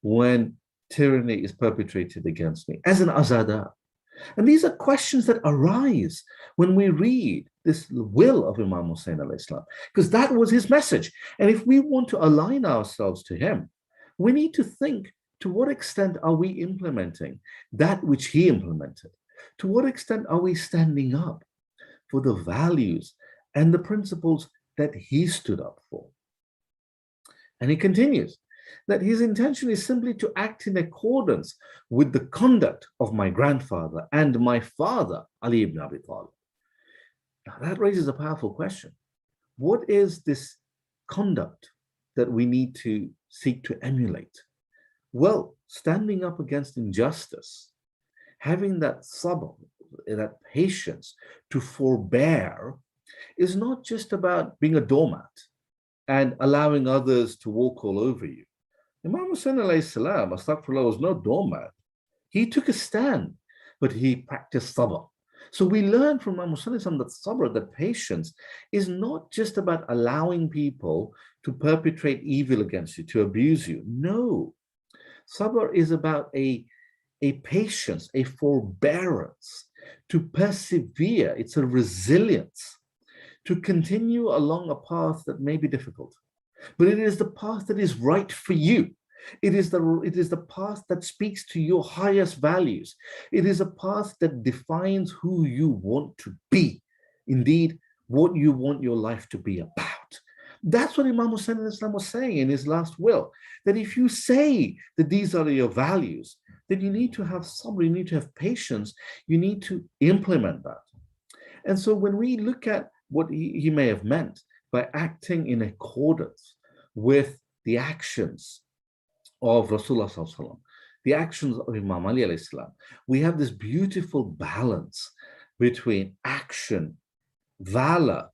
when tyranny is perpetrated against me as an azadar? And these are questions that arise when we read this will of Imam Hussain alayhi salam, because that was his message. And if we want to align ourselves to him, we need to think, to what extent are we implementing that which he implemented? To what extent are we standing up for the values and the principles that he stood up for? And he continues that his intention is simply to act in accordance with the conduct of my grandfather and my father, Ali ibn Abi Talib. Now that raises a powerful question. What is this conduct that we need to seek to emulate? Well, standing up against injustice, having that sabr, that patience to forbear, is not just about being a doormat and allowing others to walk all over you. Imam Hussain alayhi salam, astaghfirullah, was no doormat. He took a stand, but he practiced sabr. So we learn from Imam Hussain that sabr, that patience, is not just about allowing people to perpetrate evil against you, to abuse you. No, sabr is about a patience, a forbearance, to persevere. It's a resilience, to continue along a path that may be difficult, but it is the path that is right for you. It is the path that speaks to your highest values. It is a path that defines who you want to be. Indeed, what you want your life to be about. That's what Imam Hussain was saying in his last will, that if you say that these are your values, then you need to have sabr, you need to have patience, you need to implement that. And so when we look at what he may have meant by acting in accordance with the actions of Rasulullah sallallahu alaihi wasallam, the actions of Imam Ali alayhi salam, we have this beautiful balance between action, valor,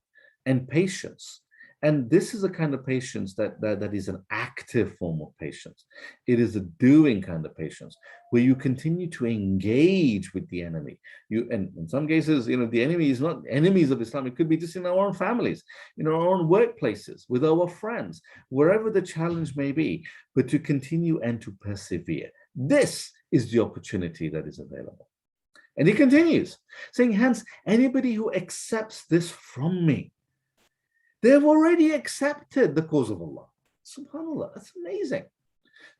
and patience. And this is a kind of patience that is an active form of patience. It is a doing kind of patience where you continue to engage with the enemy. And in some cases, the enemy is not enemies of Islam. It could be just in our own families, in our own workplaces, with our friends, wherever the challenge may be, but to continue and to persevere. This is the opportunity that is available. And he continues, saying, hence, anybody who accepts this from me, they've already accepted the cause of Allah. SubhanAllah, that's amazing.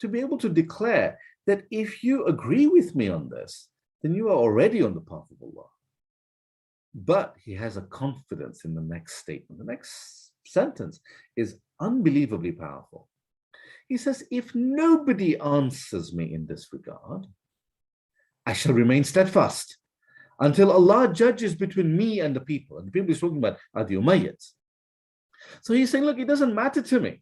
To be able to declare that if you agree with me on this, then you are already on the path of Allah. But he has a confidence in the next statement. The next sentence is unbelievably powerful. He says, if nobody answers me in this regard, I shall remain steadfast until Allah judges between me and the people. And the people he's talking about are the Umayyads. So he's saying, look, it doesn't matter to me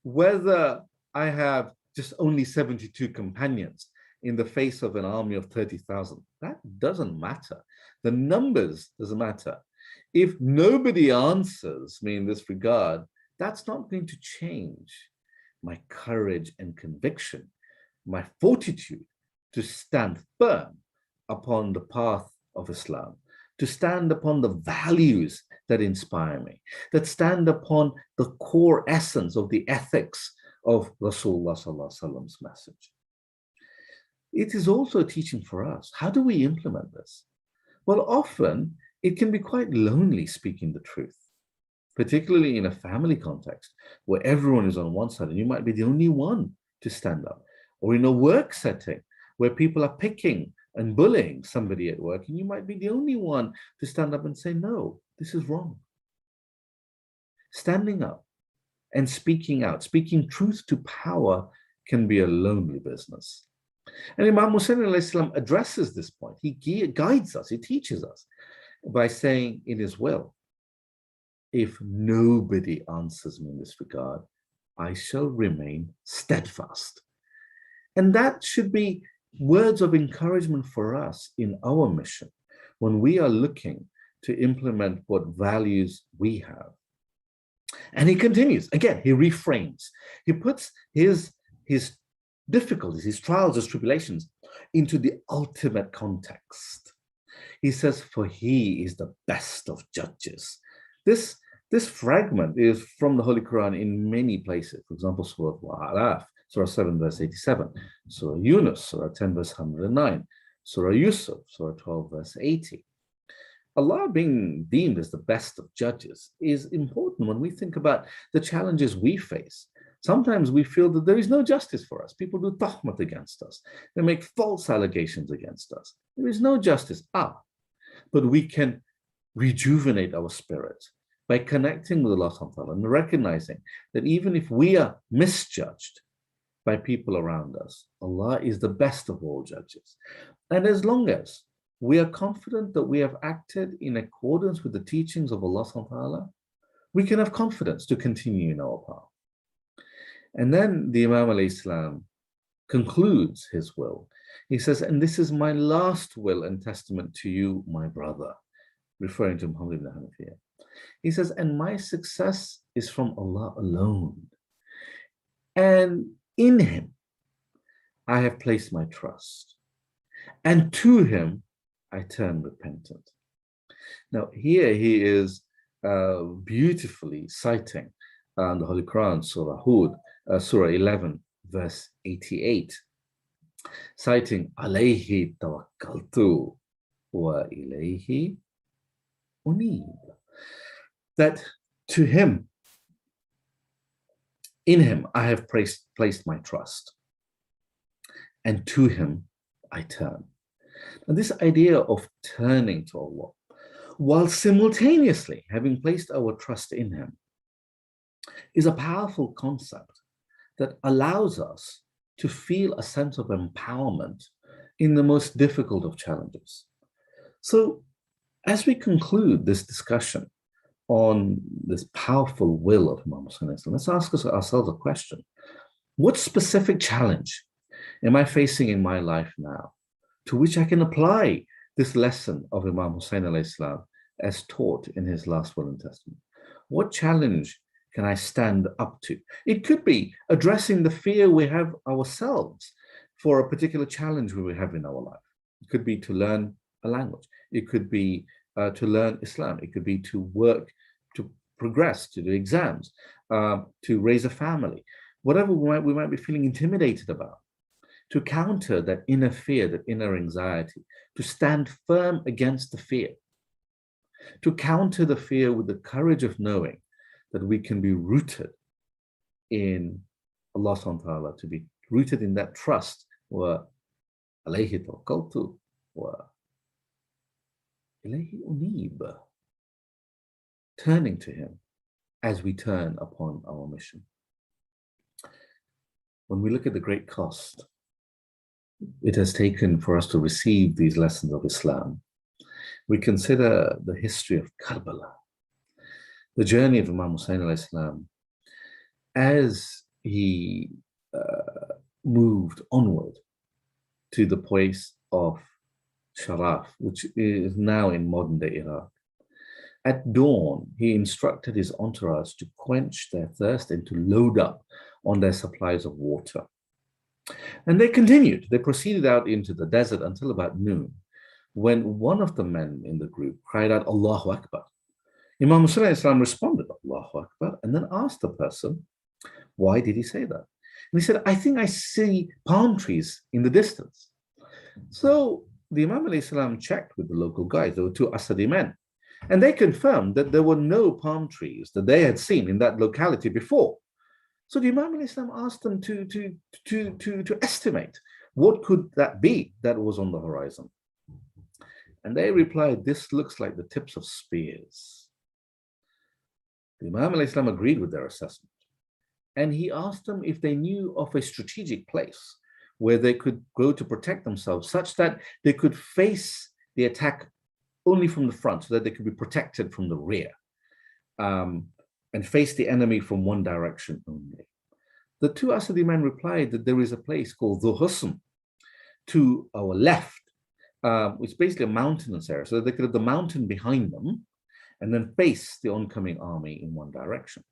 whether I have just only 72 companions in the face of an army of 30,000. That doesn't matter. The numbers doesn't matter. If nobody answers me in this regard, that's not going to change my courage and conviction, my fortitude to stand firm upon the path of Islam, to stand upon the values that inspire me, that stand upon the core essence of the ethics of Rasulullah sallallahu alaihi wasallam's message. It is also a teaching for us. How do we implement this? Well, often it can be quite lonely speaking the truth, particularly in a family context where everyone is on one side and you might be the only one to stand up, or in a work setting where people are picking and bullying somebody at work, and you might be the only one to stand up and say, no, this is wrong. Standing up and speaking out, speaking truth to power can be a lonely business. And Imam Hussain alayhi salam addresses this point. He guides us, he teaches us by saying in his will, if nobody answers me in this regard, I shall remain steadfast. And that should be words of encouragement for us in our mission when we are looking to implement what values we have. And he continues, again, he reframes. He puts his difficulties, his trials, his tribulations into the ultimate context. He says, for he is the best of judges. This fragment is from the Holy Quran in many places. For example, Surah Al-A'raf, Surah 7, verse 87, Surah Yunus, Surah 10, verse 109, Surah Yusuf, Surah 12, verse 80. Allah being deemed as the best of judges is important when we think about the challenges we face. Sometimes we feel that there is no justice for us. People do tahmat against us. They make false allegations against us. There is no justice. But we can rejuvenate our spirit by connecting with Allah subhanahu wa ta'ala and recognizing that even if we are misjudged by people around us, Allah is the best of all judges. And as long as we are confident that we have acted in accordance with the teachings of Allah subhanahu wa ta'ala, we can have confidence to continue in our path. And then the Imam alayhi salam concludes his will. He says, and this is my last will and testament to you, my brother, referring to Muhammad ibn Hanafiya. He says, and my success is from Allah alone. And in him, I have placed my trust. And to him, I turn repentant. Now, here he is beautifully citing the Holy Quran, Surah Hud, Surah 11, verse 88, citing alayhi tawakkaltu wa ilayhi unib, that to him, in him, I have placed my trust, and to him I turn. And this idea of turning to Allah, while simultaneously having placed our trust in him, is a powerful concept that allows us to feel a sense of empowerment in the most difficult of challenges. So, as we conclude this discussion on this powerful will of Imam Hussein, let's ask ourselves a question. What specific challenge am I facing in my life now to which I can apply this lesson of Imam Hussein as taught in his last will and testament? What challenge can I stand up to? It could be addressing the fear we have ourselves for a particular challenge we have in our life. It could be to learn a language. It could be to learn Islam. It could be to work, to progress, to do exams, to raise a family. Whatever we might be feeling intimidated about, to counter that inner fear, that inner anxiety, to stand firm against the fear, to counter the fear with the courage of knowing that we can be rooted in Allah subhanahu wa ta'ala, to be rooted in that trust, wa alayhi tawakkaltu wa ilayhi unib, turning to him as we turn upon our mission. When we look at the great cost it has taken for us to receive these lessons of Islam, we consider the history of Karbala, the journey of Imam Hussein alayhi salam, as he moved onward to the place of Sharaf, which is now in modern-day Iraq. At dawn, he instructed his entourage to quench their thirst and to load up on their supplies of water. And they continued. They proceeded out into the desert until about noon, when one of the men in the group cried out, Allahu Akbar. Imam Hussein responded, Allahu Akbar, and then asked the person, why did he say that? And he said, I think I see palm trees in the distance. So the Imam checked with the local guys. There were two Asadi men, and they confirmed that there were no palm trees that they had seen in that locality before. So the Imam asked them to estimate what could that be that was on the horizon. And they replied, this looks like the tips of spears. The Imam agreed with their assessment. And he asked them if they knew of a strategic place where they could go to protect themselves such that they could face the attack only from the front, so that they could be protected from the rear, and face the enemy from one direction only. The two Asadi men replied that there is a place called Dhu Husn to our left, which is basically a mountainous area, so that they could have the mountain behind them and then face the oncoming army in one direction.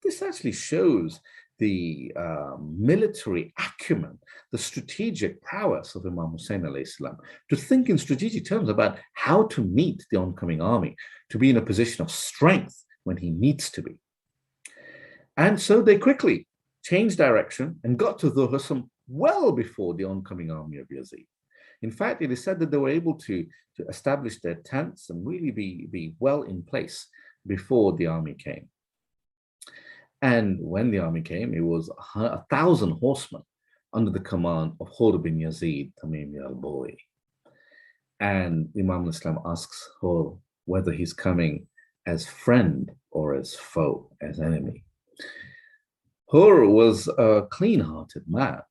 This actually shows the military acumen, the strategic prowess of Imam Hussein alayhi salam, to think in strategic terms about how to meet the oncoming army, to be in a position of strength when he needs to be. And so they quickly changed direction and got to Dhu Husn well before the oncoming army of Yazid. In fact, it is said that they were able to establish their tents and really be well in place before the army came. And when the army came, it was 1,000 horsemen under the command of Khur bin Yazid Tamimi al-Bawi. And Imam Islam asks Khur whether he's coming as friend or as foe, as enemy. Khur was a clean-hearted man,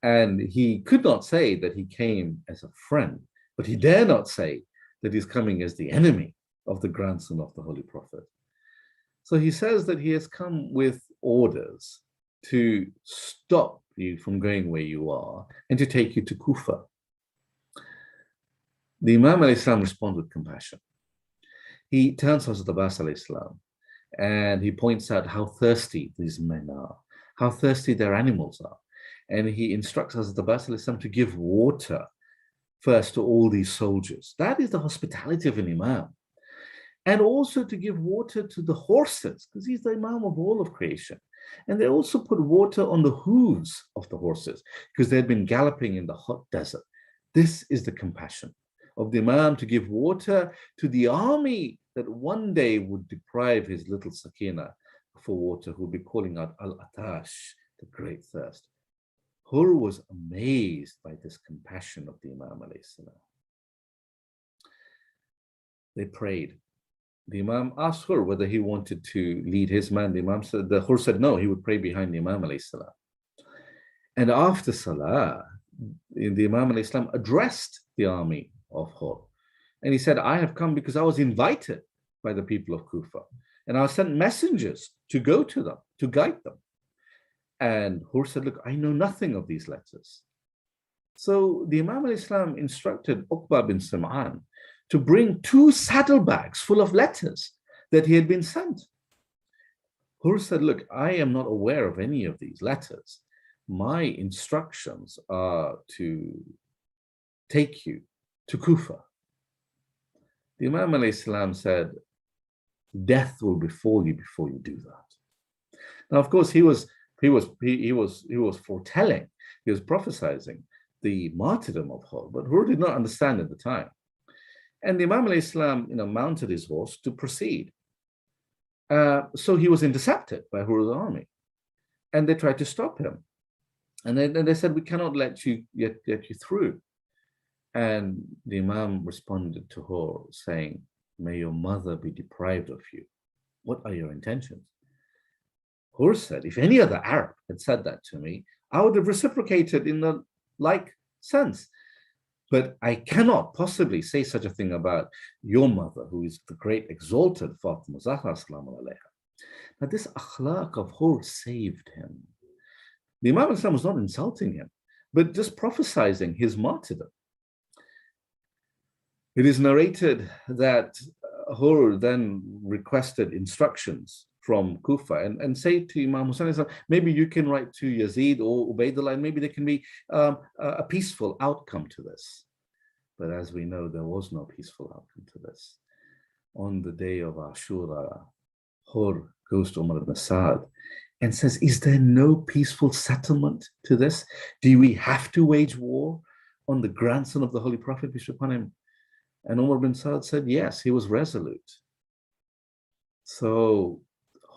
and he could not say that he came as a friend, but he dare not say that he's coming as the enemy of the grandson of the Holy Prophet. So he says that he has come with orders to stop you from going where you are and to take you to Kufa. The Imam responds with compassion. He turns to Hazrat Abbas and he points out how thirsty these men are, how thirsty their animals are. And he instructs Hazrat Abbas to give water first to all these soldiers. That is the hospitality of an Imam. and also to give water to the horses, because he's the Imam of all of creation. And they also put water on the hooves of the horses, because they'd been galloping in the hot desert. This is the compassion of the Imam, to give water to the army that one day would deprive his little Sakina for water, who would be calling out Al-Atash, the great thirst. Hur was amazed by this compassion of the Imam alayhi salam. They prayed. The Imam asked Hur whether he wanted to lead his man. The Imam said, the Hur said no, he would pray behind the Imam alayhi salam. And after Salah, the Imam alayhi salam addressed the army of Hur. And he said, I have come because I was invited by the people of Kufa. And I sent messengers to go to them, to guide them. And Hur said, look, I know nothing of these letters. So the Imam alayhi salam instructed Uqba bin Sim'an to bring 2 saddlebags full of letters that he had been sent. Hur said, look, I am not aware of any of these letters. My instructions are to take you to Kufa. The Imam alayhi salam said, death will befall you before you do that. Now, of course, he was foretelling, he was prophesying the martyrdom of Hur, but Hur did not understand at the time. And the Imam alayhi salam, mounted his horse to proceed. So he was intercepted by Hur's army, and they tried to stop him. And they said, we cannot let you get you through. And the Imam responded to Hur, saying, may your mother be deprived of you. What are your intentions? Hur said, if any other Arab had said that to me, I would have reciprocated in the like sense. But I cannot possibly say such a thing about your mother, who is the great exalted Bustan-e-Zahra salamu alayha. Now this akhlaq of Hur saved him. The Imam was not insulting him, but just prophesying his martyrdom. It is narrated that Hur then requested instructions from Kufa and say to Imam Hussein, maybe you can write to Yazid or Ubaidullah, and maybe there can be a peaceful outcome to this. But as we know, there was no peaceful outcome to this. On the day of Ashura, Hur goes to Umar ibn Sa'd and says, is there no peaceful settlement to this? Do we have to wage war on the grandson of the Holy Prophet, peace be upon him? And Umar bin Sa'd said, yes, he was resolute. So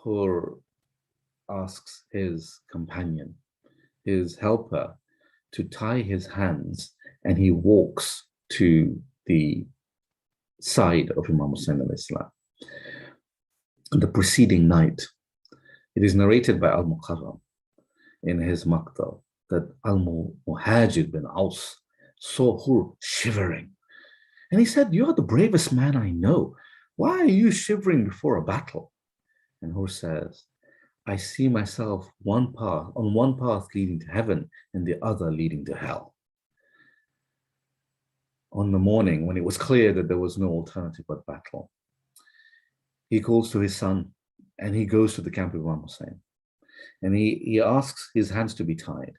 Hur asks his companion, his helper, to tie his hands, and he walks to the side of Imam Hussein alayhi salam. The preceding night, it is narrated by Al-Muqarram in his Maqta that Al-Muhajir bin Aus saw Hur shivering. And he said, you are the bravest man I know. Why are you shivering before a battle? And Hur says, I see myself on one path leading to heaven and the other leading to hell. On the morning when it was clear that there was no alternative but battle, he calls to his son and he goes to the camp of Imam Hussein. And he asks his hands to be tied.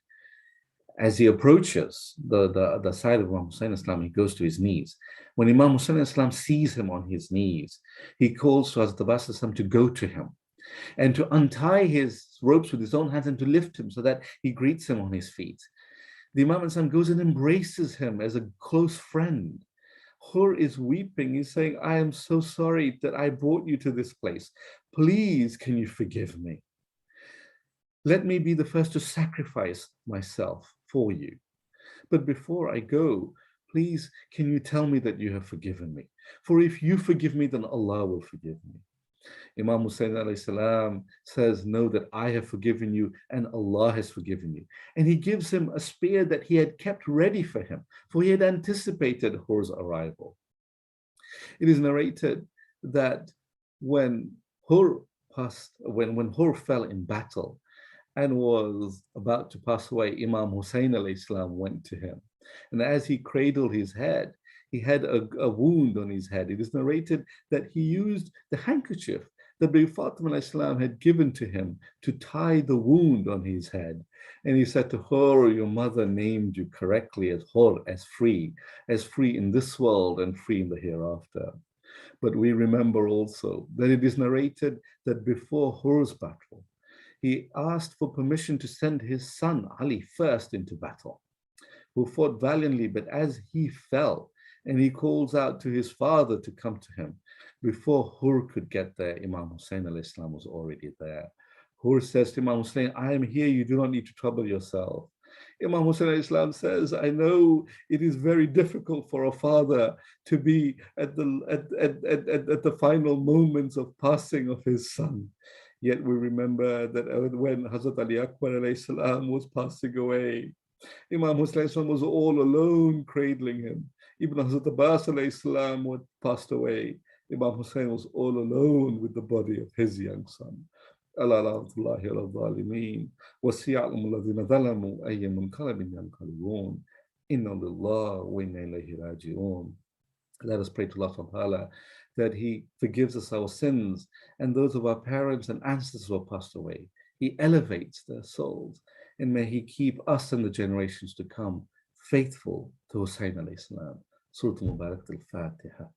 As he approaches the side of Imam Hussein Islam, he goes to his knees. When Imam Hussein Islam sees him on his knees, he calls to Hazrat Abbas Islam to go to him and to untie his ropes with his own hands and to lift him so that he greets him on his feet. The Imam Islam goes and embraces him as a close friend. Hur is weeping. He's saying, I am so sorry that I brought you to this place. Please, can you forgive me? Let me be the first to sacrifice myself for you. But before I go, please, can you tell me that you have forgiven me? For if you forgive me, then Allah will forgive me. Imam Hussein alayhi salam says, know that I have forgiven you and Allah has forgiven you. And he gives him a spear that he had kept ready for him, for he had anticipated Hur's arrival. It is narrated that when Hur fell in battle and was about to pass away, Imam Hussein alayhi salam went to him. And as he cradled his head, he had a wound on his head. It is narrated that he used the handkerchief that Bibi Fatima alayhi salam had given to him to tie the wound on his head. And he said to her, your mother named you correctly as Hur, as free in this world and free in the hereafter. But we remember also that it is narrated that before Hur's battle, he asked for permission to send his son Ali first into battle, who fought valiantly, but as he fell and he calls out to his father to come to him, before Hur could get there, Imam Hussein al-Islam was already there. Hur says to Imam Hussein, I am here, you do not need to trouble yourself. Imam Hussein al-Islam says, I know it is very difficult for a father to be at the final moments of passing of his son. Yet we remember that when Hazrat Ali Akbar salam was passing away, Imam Hussein was all alone cradling him. Even Hazrat Abbas salam was passed away. Imam Hussein was all alone with the body of his young son. Allah la'natullahi ala zalimeen. وَسِيَعْلَمُ الَّذِينَ ظَلَمُوا أَيَّ مُنْقَلَبٍ يَنْقَلِبُونَ إِنَّ لِلَّهِ وَإِنَّا إِلَيْهِ رَاجِعُونَ. Let us pray to Allah subhanahu wa ta'ala that He forgives us our sins and those of our parents and ancestors who have passed away. He elevates their souls, and may He keep us and the generations to come faithful to Hussein alayhi salam. Surah Mubarak al-Fatiha.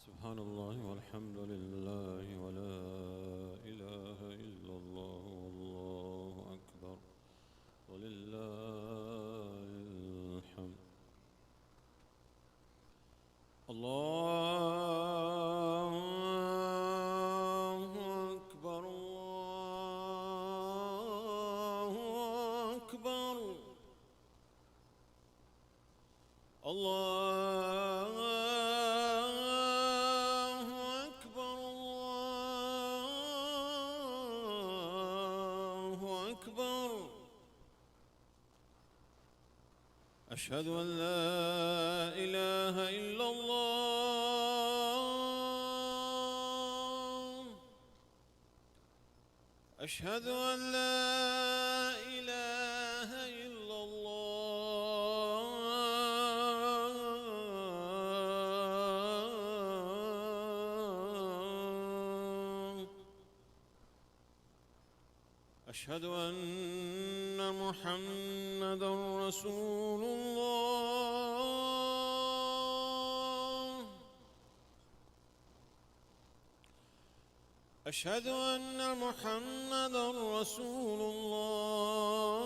سبحان الله والحمد لله ولا إله إلا الله والله أكبر ولله الحمد. الله أكبر الله أكبر الله أكبر الله أكبر. أشهد أن لا إله إلا الله. أشهد أن لا إله إلا الله. أشهد أن محمدًا رسول الله. أشهد أن محمدًا رسول الله.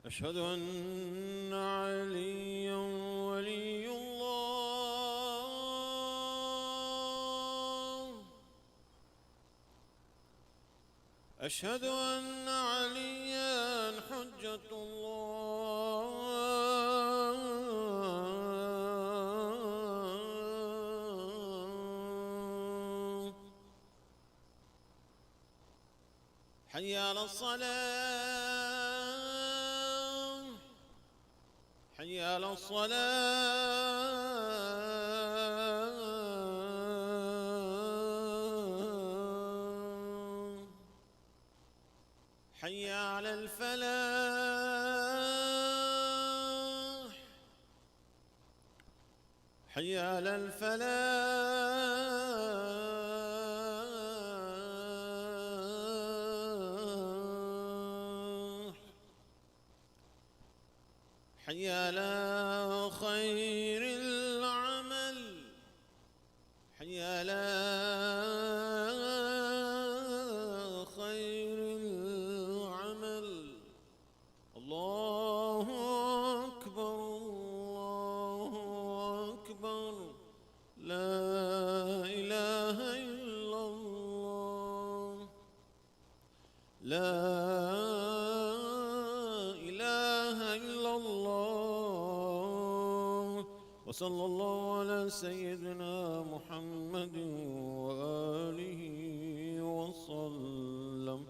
أشهد أن عليًّا ولي الله. أشهد أن عليًّا حجة الله. حي على الصلاة. حي على الصلاة. حي على الفلاح. حي على الفلاح. حي على خير العمل. حي على خير العمل. الله أكبر الله أكبر. لا إله إلا الله. لا إله إلا الله. وصلى الله على سيدنا محمد وآله وسلم.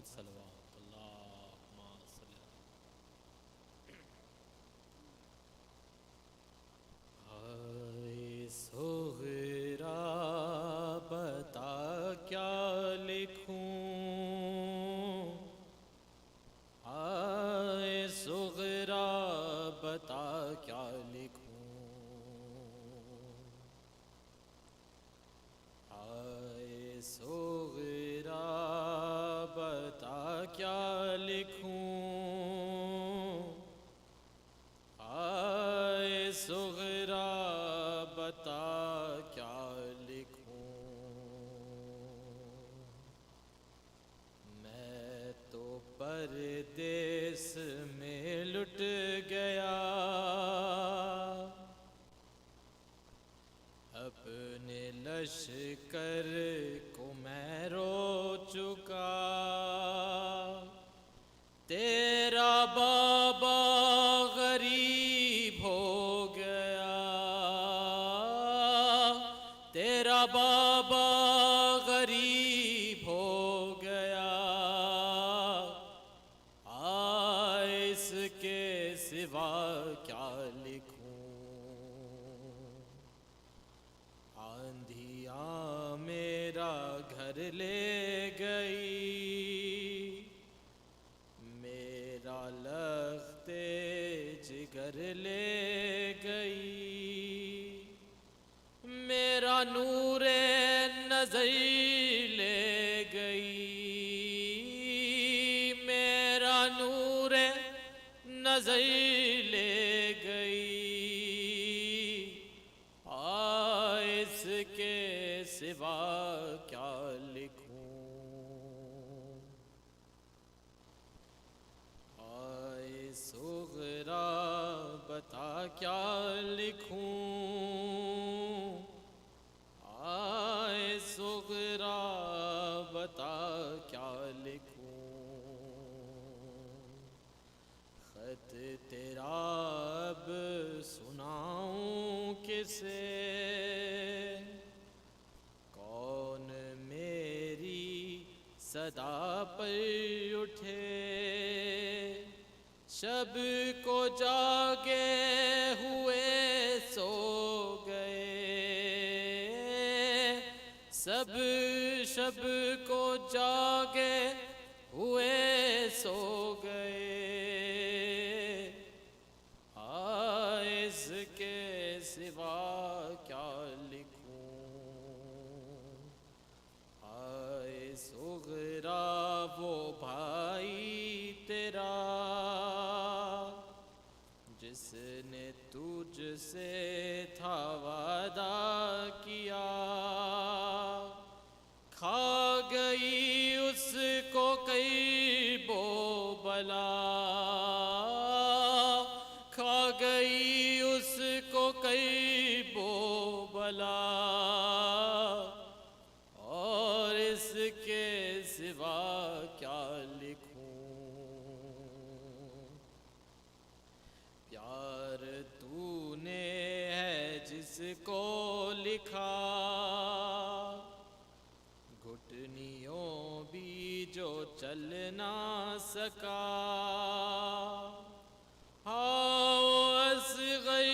صلوات اللہم صلی ہائے صغرا بتا کیا لکھوں، ہائے صغرا بتا کیا لکھوں، ہائے صغرا بتا کیا لکھوں، ہائے صغرا بتا کیا لکھوں، میں تو پردیس میں لٹ گیا، اپنے لشکر کو میں رو چکا، تیرا بابا غریب ہو گیا، تیرا بابا غریب ہو گیا، اس کے سوا کیا لکھوں، آندھیاں میرا گھر لے گئی، میرا لخت جگر لے گئی، میرا نور نظر لے گئی، میرا نور نظر لے گئی، اس کے سوا کیا لکھوں، ہائے صغرا بتا کیا لکھوں، ہائے صغرا بتا کیا لکھوں، خط تیرا اب سناؤں کسے، کون میری صدا پر اٹھے، شب کو جاگے ہوئے سو گئے، سب شب کو جاگے ہوئے سو گئے، اس کے سوا کیا لکھوں، ہائے صغرا وہ بھائی تیرا جس نے تجھ سے تھا وعدہ کیا، کھا گئی اس کو کئی بو بلا، کھا گئی اس کو کئی بو بلا، اور اس کے سوا کیا لکھوں، پیار تو نے ہے جس کو لکھا، گھٹنیوں بھی جو چل نہ سکا، ہاں اصغر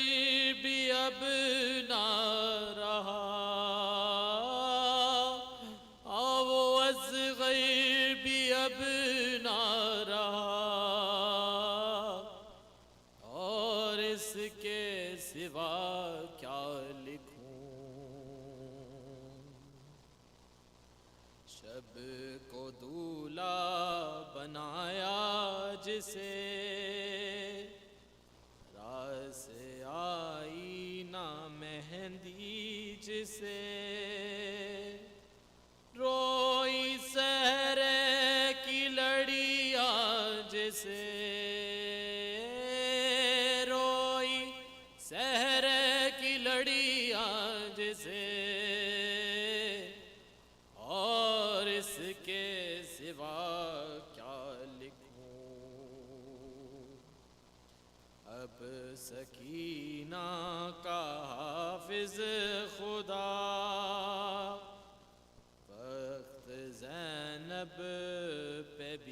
بھی اب نہ رہا، وہ اصغر بھی اب نہ رہا، اور اس کے سوا کیا لکھوں، شب کو دولہا بنایا جسے، راس آئی نہ مہندی جسے، روئی سحرے کی لڑیاں جسے، روئی سحرے کی لڑیاں جسے، اور اس کے سوا کیا لکھوں، اب سکینہ کا حافظ خدا، وقت زینب پہ بھی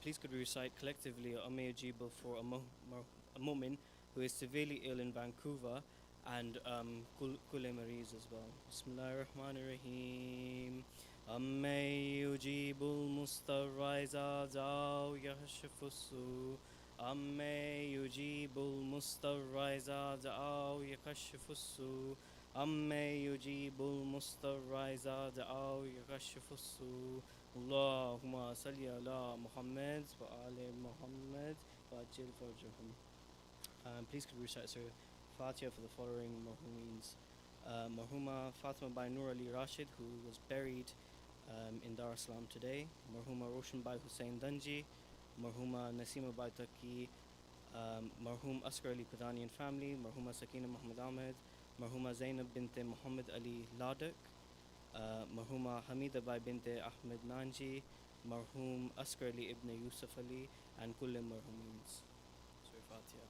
Please could we recite collectively Umm Yajib for a mu'min who is severely ill in Vancouver and Kule Mariz as well. Bismillahir Rahmanir Rahim. Umm Yujibul Mustarriza Zaw Yahshifusu. أَمَّ يُجِيبُ الْمُضْطَرَّ إِذَا دَعَاهُ وَيَكْشِفُ السُّوءَ أَمَّ يُجِيبُ الْمُضْطَرَّ إِذَا دَعَاهُ وَيَكْشِفُ السُّوءَ اللهم صل على محمد وآل محمد وعجل فرجهم. Please could we recite Surah Fatiha for the following marhumeens. Marhuma Fatima by Nur Ali Rashid, who was buried in Dar es Salaam today. Marhuma Roshan by Hussein Danji. Marhuma Nasima by Taki. Marhum Asghar Ali Padani and family. Marhuma Sakina Muhammad Ahmed. Marhuma Zainab binte Muhammad Ali Ladak. Marhuma Hamida by binte Ahmed Nanji. Marhum Asghar Ali ibn Yusuf Ali, and Kulle marhumeens. Surah Fatiha.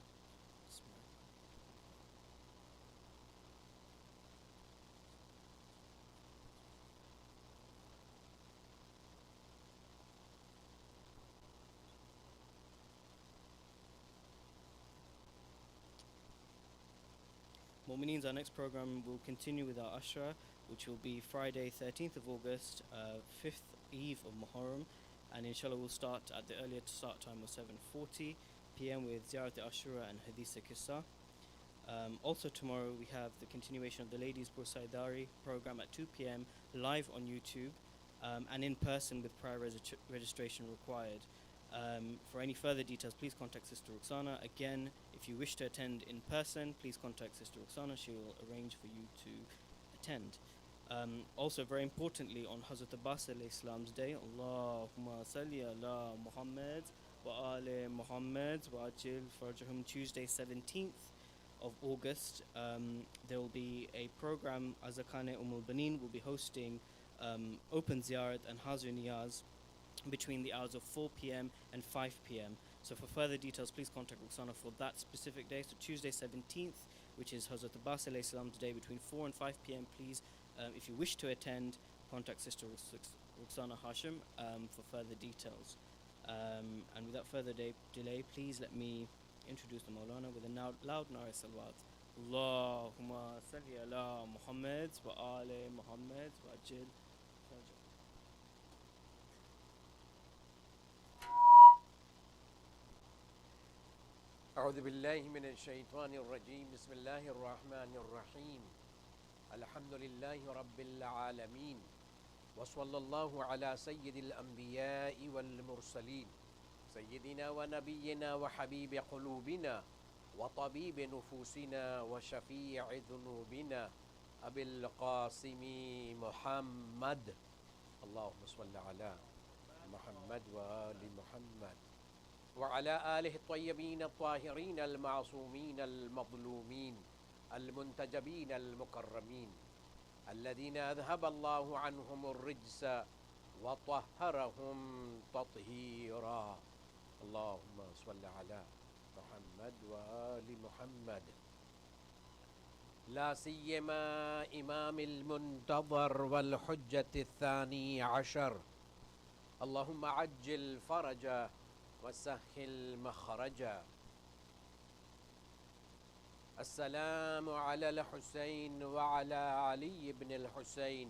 Mu'mineen, our next program will continue with our Ashra, which will be Friday 13th of August, 5th Eve of Muharram, and inshallah we'll start at the earlier start time of 7:40 p.m. with Ziyarat al-Ashura and Hadith al-Qissa. Also tomorrow we have the continuation of the Ladies Bursaidari program at 2 p.m. live on YouTube, and in person with prior registration required. For any further details, please contact Sister Ruxana. Again, if you wish to attend in person, please contact Sister Ruxana. She will arrange for you to attend. Also, very importantly, on Hazrat Abbas alayhi salam's day, Allahumma salli ala Muhammad wa ala Muhammad wa ajil farjahum, Tuesday 17th of August, there will be a program. Azakane Baneen will be hosting open ziyarat and hazir niyaz between the hours of 4 p.m. and 5 p.m. So for further details, please contact Ruxana for that specific day. So Tuesday 17th, which is Hazrat Abbas alayhi salam's day, between 4 and 5 p.m. Please, if you wish to attend, contact Sister Ruxana Hashim for further details. And without further delay, please let me introduce the Maulana with a loud Nara Salawat. Allahumma salli ala Muhammad wa ala Muhammad wa ajil. أعوذ بالله من الشيطان الرجيم بسم الله الرحمن الرحيم الحمد لله رب العالمين وصلى الله على سيد الأنبياء والمرسلين سيدنا ونبينا وحبيب قلوبنا وطبيب نفوسنا وشفيع ذنوبنا أبي القاسم محمد. اللهم صل على محمد وآل محمد وعلى آله الطيبين الطاهرين المعصومين المظلومين المنتجبين المكرمين الذين أذهب الله عنهم الرجس وطهرهم تطهيرا. اللهم صل على محمد وآل محمد. لا سيما إمام المنتظر والحجة الثاني عشر، اللهم عجل فرجه وسهل مخرجه. السلام على الحسين وعلى علي بن الحسين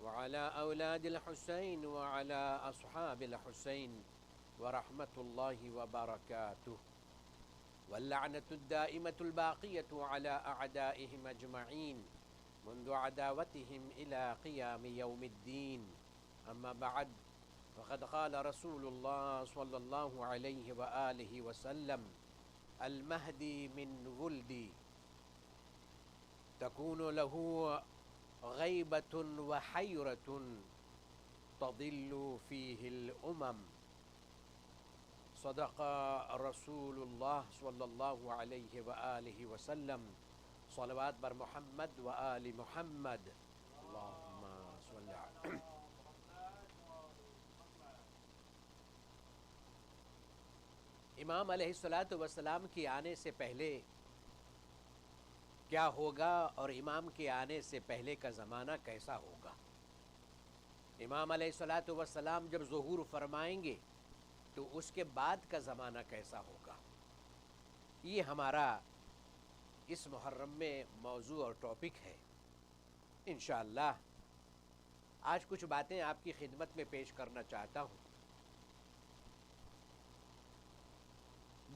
وعلى أولاد الحسين وعلى أصحاب الحسين ورحمة الله وبركاته، واللعنة الدائمة الباقية على أعدائهم أجمعين منذ عداوتهم إلى قيام يوم الدين. أما بعد، فقد قال رسول الله صلى الله عليه وآله وسلم: المهدي من ولدي تكون له غيبة وحيرة تضل فيه الأمم. صدق رسول اللہ صلی اللہ علیہ وآلہ وسلم. صلوات بر محمد و آل محمد. اللہم صلی علی. امام علیہ السلام کے آنے سے پہلے کیا ہوگا اور امام کے آنے سے پہلے کا زمانہ کیسا ہوگا؟ امام علیہ السلام جب ظہور فرمائیں گے تو اس کے بعد کا زمانہ کیسا ہوگا؟ یہ ہمارا اس محرم میں موضوع اور ٹاپک ہے. انشاءاللہ آج کچھ باتیں آپ کی خدمت میں پیش کرنا چاہتا ہوں.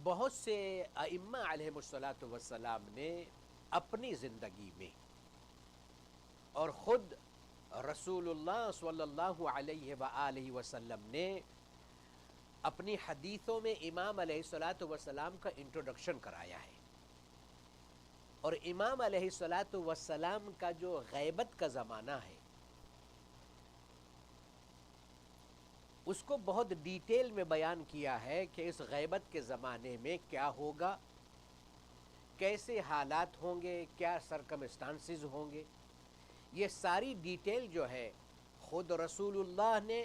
بہت سے ائمہ علیہم السلام نے اپنی زندگی میں اور خود رسول اللہ صلی اللہ علیہ وآلہ وسلم نے اپنی حدیثوں میں امام علیہ السلام کا انٹروڈکشن کرایا ہے. اور امام علیہ السلام کا جو غیبت کا زمانہ ہے اس کو بہت ڈیٹیل میں بیان کیا ہے کہ اس غیبت کے زمانے میں کیا ہوگا، کیسے حالات ہوں گے، کیا سرکمسٹانسز ہوں گے. یہ ساری ڈیٹیل جو ہے خود رسول اللہ نے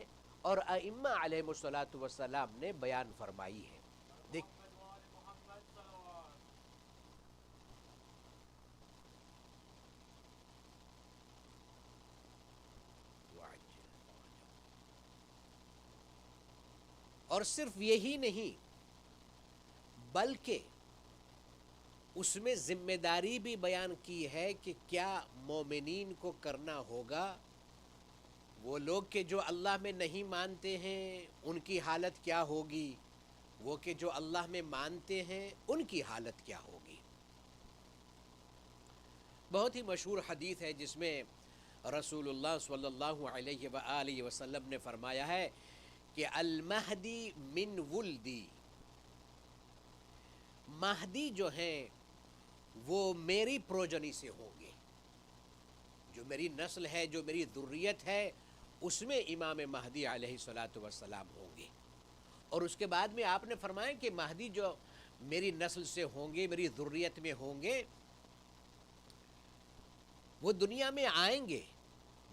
اور ائمہ علیہ السلام نے بیان فرمائی ہے. اور صرف یہی نہیں بلکہ اس میں ذمہ داری بھی بیان کی ہے کہ کیا مومنین کو کرنا ہوگا. وہ لوگ کہ جو اللہ میں نہیں مانتے ہیں ان کی حالت کیا ہوگی، وہ کہ جو اللہ میں مانتے ہیں ان کی حالت کیا ہوگی. بہت ہی مشہور حدیث ہے جس میں رسول اللہ صلی اللہ علیہ وآلہ وسلم نے فرمایا ہے کہ المہدی من ولدی، مہدی جو ہیں وہ میری پروجنی سے ہوں گے. جو میری نسل ہے، جو میری ذریت ہے، اس میں امام مہدی علیہ السلام ہوں گے. اور اس کے بعد میں آپ نے فرمایا کہ مہدی جو میری نسل سے ہوں گے، میری ذریت میں ہوں گے، وہ دنیا میں آئیں گے،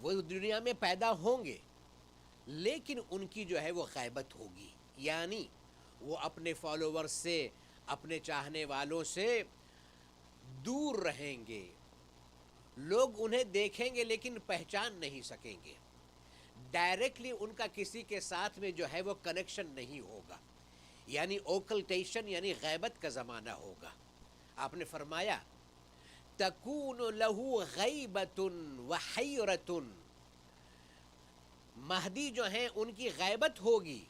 وہ دنیا میں پیدا ہوں گے، لیکن ان کی جو ہے وہ غیبت ہوگی. یعنی وہ اپنے فالوورز سے، اپنے چاہنے والوں سے دور رہیں گے. لوگ انہیں دیکھیں گے لیکن پہچان نہیں سکیں گے. ڈائریکٹلی ان کا کسی کے ساتھ میں جو ہے وہ کنیکشن نہیں ہوگا. یعنی اوکلٹیشن، یعنی غیبت کا زمانہ ہوگا. آپ نے فرمایا تکون لہو غیبت وحیرت، مہدی جو ہیں ان کی غیبت ہوگی،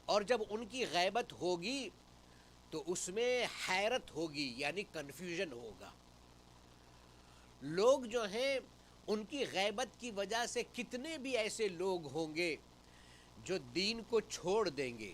اور جب ان کی غیبت ہوگی تو اس میں حیرت ہوگی، یعنی کنفیوژن ہوگا. لوگ جو ہیں ان کی غیبت کی وجہ سے کتنے بھی ایسے لوگ ہوں گے جو دین کو چھوڑ دیں گے،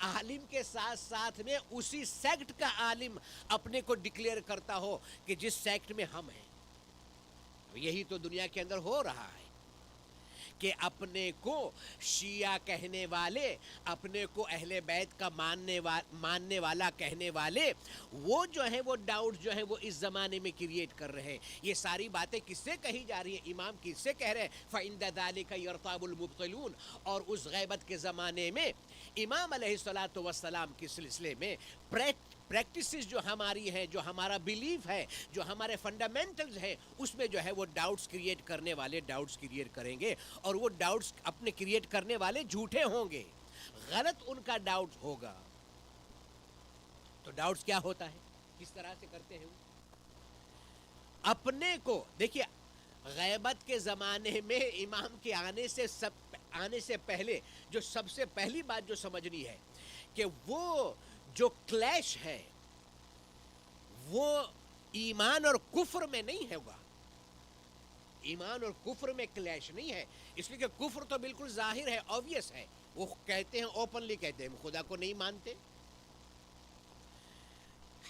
عالم کے ساتھ ساتھ میں اسی سیکٹ کا عالم اپنے کو ڈکلیئر کرتا ہو کہ جس سیکٹ میں ہم ہیں. یہی تو دنیا کے اندر ہو رہا ہے کہ اپنے کو شیعہ کہنے والے، اپنے کو اہل بیت کا ماننے والا کہنے والے، وہ جو ہیں وہ ڈاؤٹ جو ہیں وہ اس زمانے میں کریٹ کر رہے ہیں. یہ ساری باتیں کس سے کہی جا رہی ہیں؟ امام کس سے کہہ رہے ہیں؟ فَعِنْدَ ذَلِكَ يَرْتَابُ الْمُبْطِلُونَ. اور اس غیبت کے زمانے میں امام علیہ الصلوۃ والسلام کے سلسلے میں پریکٹسز جو ہماری ہیں، جو ہمارا بیلیف ہے، جو ہمارے فنڈامنٹلز ہیں، اس میں جو ہے وہ ڈاؤٹس کریٹ کرنے والے ڈاؤٹس کریٹ کریں گے، اور وہ ڈاؤٹس اپنے کریٹ کرنے والے جھوٹے ہوں گے، غلط ان کا ڈاؤٹ ہوگا. تو ڈاؤٹس کیا ہوتا ہے، کس طرح سے کرتے ہیں وہ؟ اپنے کو دیکھیے، غیبت کے زمانے میں امام کے آنے سے پہلے جو سب سے پہلی بات جو سمجھنی ہے کہ وہ جو کلیش ہے وہ ایمان اور کفر میں نہیں ہوگا. ایمان اور کفر میں کلیش نہیں ہے، اس لیے کہ کفر تو بالکل ظاہر ہے، obvious ہے. وہ کہتے ہیں، اوپنلی کہتے ہیں، خدا کو نہیں مانتے.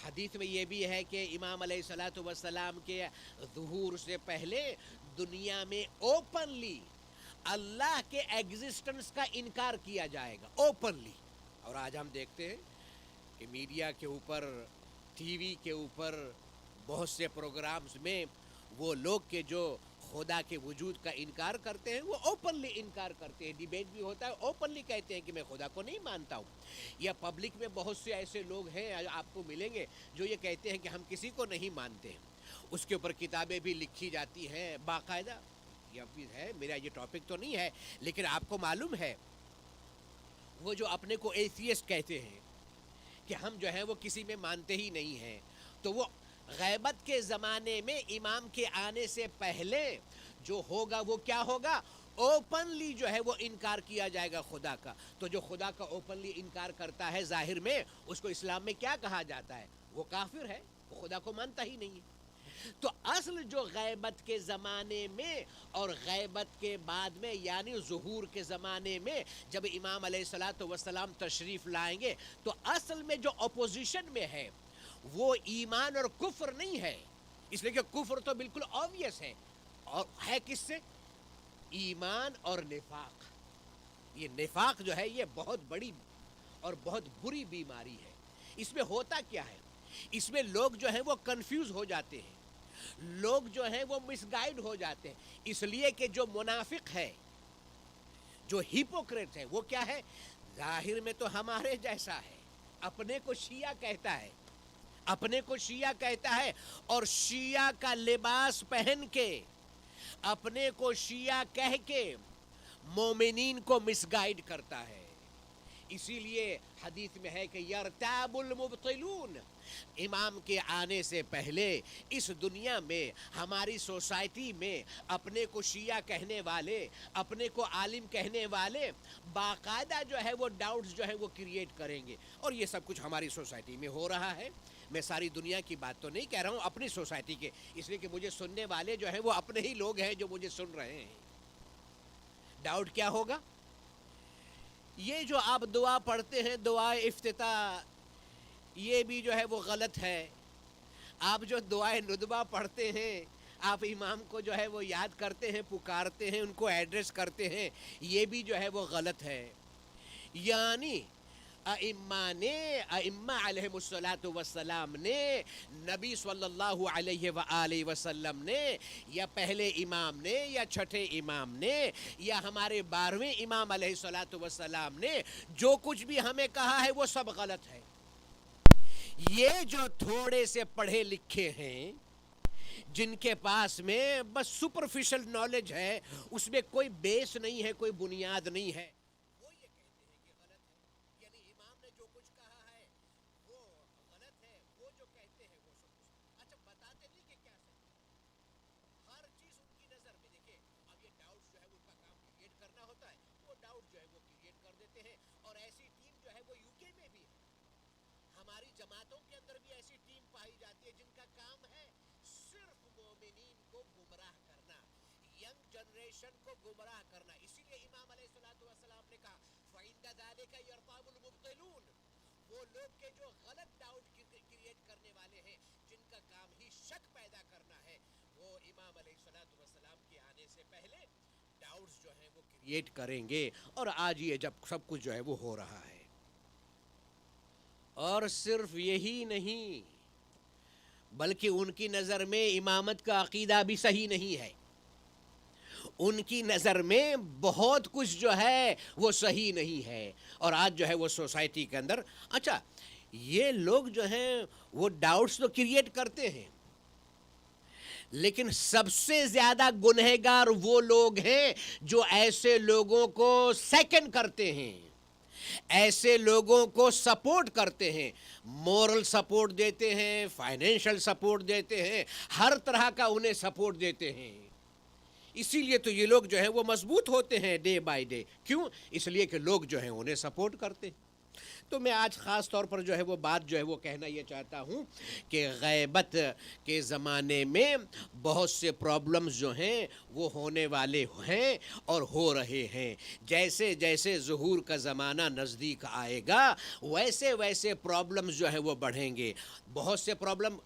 حدیث میں یہ بھی ہے کہ امام علیہ الصلوۃ والسلام کے ظہور سے پہلے دنیا میں اوپنلی اللہ کے ایگزسٹنس کا انکار کیا جائے گا، اوپنلی. اور آج ہم دیکھتے ہیں کہ میڈیا کے اوپر، ٹی وی کے اوپر، بہت سے پروگرامز میں وہ لوگ کے جو خدا کے وجود کا انکار کرتے ہیں وہ اوپنلی انکار کرتے ہیں. ڈیبیٹ بھی ہوتا ہے، اوپنلی کہتے ہیں کہ میں خدا کو نہیں مانتا ہوں. یا پبلک میں بہت سے ایسے لوگ ہیں آپ کو ملیں گے جو یہ کہتے ہیں کہ ہم کسی کو نہیں مانتے ہیں. اس کے اوپر کتابیں بھی لکھی جاتی ہیں باقاعدہ. یہ بھی ہے، میرا یہ ٹاپک تو نہیں ہے، لیکن آپ کو معلوم ہے وہ جو اپنے کو ایتھیسٹ کہتے ہیں کہ ہم جو ہیں وہ کسی میں مانتے ہی نہیں ہیں، تو وہ غیبت کے زمانے میں امام کے آنے سے پہلے جو ہوگا وہ کیا ہوگا؟ اوپنلی جو ہے وہ انکار کیا جائے گا خدا کا. تو جو خدا کا اوپنلی انکار کرتا ہے ظاہر میں، اس کو اسلام میں کیا کہا جاتا ہے؟ وہ کافر ہے، وہ خدا کو مانتا ہی نہیں ہے. تو اصل جو غیبت کے زمانے میں اور غیبت کے بعد میں، یعنی ظہور کے زمانے میں جب امام علیہ الصلوۃ والسلام تشریف لائیں گے، تو اصل میں جو اپوزیشن میں ہے وہ ایمان اور کفر نہیں ہے. اس لیے کہ کفر تو بالکل obvious ہے، اور ہے کس سے؟ ایمان اور نفاق. یہ نفاق جو ہے یہ بہت بڑی اور بہت بری بیماری ہے. اس میں ہوتا کیا ہے؟ اس میں لوگ جو ہیں وہ کنفیوز ہو جاتے ہیں، لوگ جو ہیں وہ مس گائیڈ ہو جاتے ہیں. اس لیے کہ جو منافق ہے، جو ہیپوکریٹ ہے، وہ کیا ہے؟ ظاہر میں تو ہمارے جیسا ہے، اپنے کو شیعہ کہتا ہے، اپنے کو شیعہ کہتا ہے، اور شیعہ کا لباس پہن کے، اپنے کو شیعہ کہہ کے مومنین کو مس گائیڈ کرتا ہے. اسی لیے حدیث میں ہے کہ یرتاب المبطلون. امام کے آنے سے پہلے اس دنیا میں، ہماری سوسائٹی میں، اپنے کو شیعہ کہنے والے، اپنے کو عالم کہنے والے باقاعدہ جو ہے وہ ڈاؤٹس جو ہے وہ کریٹ کریں گے. اور یہ سب کچھ ہماری سوسائٹی میں ہو رہا ہے. میں ساری دنیا کی بات تو نہیں کہہ رہا ہوں، اپنی سوسائٹی کے، اس لیے کہ مجھے سننے والے جو ہیں وہ اپنے ہی لوگ ہیں جو مجھے سن رہے ہیں. ڈاؤٹ کیا ہوگا؟ یہ جو آپ دعا پڑھتے ہیں، دعائے افتتاح، یہ بھی جو ہے وہ غلط ہے. آپ جو دعائے ندبہ پڑھتے ہیں، آپ امام کو جو ہے وہ یاد کرتے ہیں، پکارتے ہیں، ان کو ایڈریس کرتے ہیں، یہ بھی جو ہے وہ غلط ہے. یعنی ائمہ علیہ الصلوۃ والسلام نے، نبی صلی اللہ علیہ وآلہ وسلم نے، یا پہلے امام نے، یا چھٹے امام نے، یا ہمارے 12ویں امام علیہ الصلوۃ والسلام نے جو کچھ بھی ہمیں کہا ہے وہ سب غلط ہے. یہ جو تھوڑے سے پڑھے لکھے ہیں، جن کے پاس میں بس سپرفیشل نالج ہے، اس میں کوئی بیس نہیں ہے، کوئی بنیاد نہیں ہے، وہ یہ کہتے ہیں کہ غلط ہے. یعنی امام نے جو کچھ کہا ہے وہ غلط ہے، وہ جو کہتے ہیں وہ سب کچھ. اچھا، بتاتے نہیں کہ کیا صحیح ہے. ہر چیز ان کی نظر میں. دیکھیں، اب یہ ڈاؤٹ جو ہے ان کا کام کریٹ کرنا ہوتا ہے، وہ ڈاؤٹ جو ہے وہ کریٹ کر دیتے ہیں. اور ایسی ٹیم جو ہے وہ یو کے میں بھی ہے، ہماری جماعتوں کے اندر بھی ایسی ٹیم پائی جاتی ہے جن کا کام ہے صرف مومنین کو گمراہ کرنا، ینگ جنریشن کو گمراہ کرنا. اسی لیے امام علیہ الصلوۃ والسلام نے کہا فَعِنْدَ کذالک یرتاب المبطلون، وہ لوگ کے جو غلط ڈاؤٹ کریٹ کرنے والے ہیں، جن کا کام ہی شک پیدا کرنا ہے، وہ امام علیہ الصلوۃ والسلام کے آنے سے پہلے ڈاؤٹس جو ہیں وہ کریٹ کریں گے. اور آج یہ جب سب کچھ جو ہے وہ ہو رہا ہے. اور صرف یہی نہیں بلکہ ان کی نظر میں امامت کا عقیدہ بھی صحیح نہیں ہے. ان کی نظر میں بہت کچھ جو ہے وہ صحیح نہیں ہے. اور آج جو ہے وہ سوسائٹی کے اندر اچھا یہ لوگ جو ہیں وہ ڈاؤٹس تو کریٹ کرتے ہیں، لیکن سب سے زیادہ گنہگار وہ لوگ ہیں جو ایسے لوگوں کو سیکنڈ کرتے ہیں، ایسے لوگوں کو سپورٹ کرتے ہیں، مورل سپورٹ دیتے ہیں، فائنینشل سپورٹ دیتے ہیں، ہر طرح کا انہیں سپورٹ دیتے ہیں. اسی لیے تو یہ لوگ جو ہیں وہ مضبوط ہوتے ہیں ڈے بائی ڈے. کیوں؟ اس لیے کہ لوگ جو ہیں انہیں سپورٹ کرتے ہیں. تو میں آج خاص طور پر جو ہے وہ بات جو ہے وہ کہنا یہ چاہتا ہوں کہ غیبت کے زمانے میں بہت سے پرابلمز جو ہیں وہ ہونے والے ہیں اور ہو رہے ہیں. جیسے جیسے ظہور کا زمانہ نزدیک آئے گا ویسے ویسے پرابلمز جو ہے وہ بڑھیں گے. بہت سے پرابلم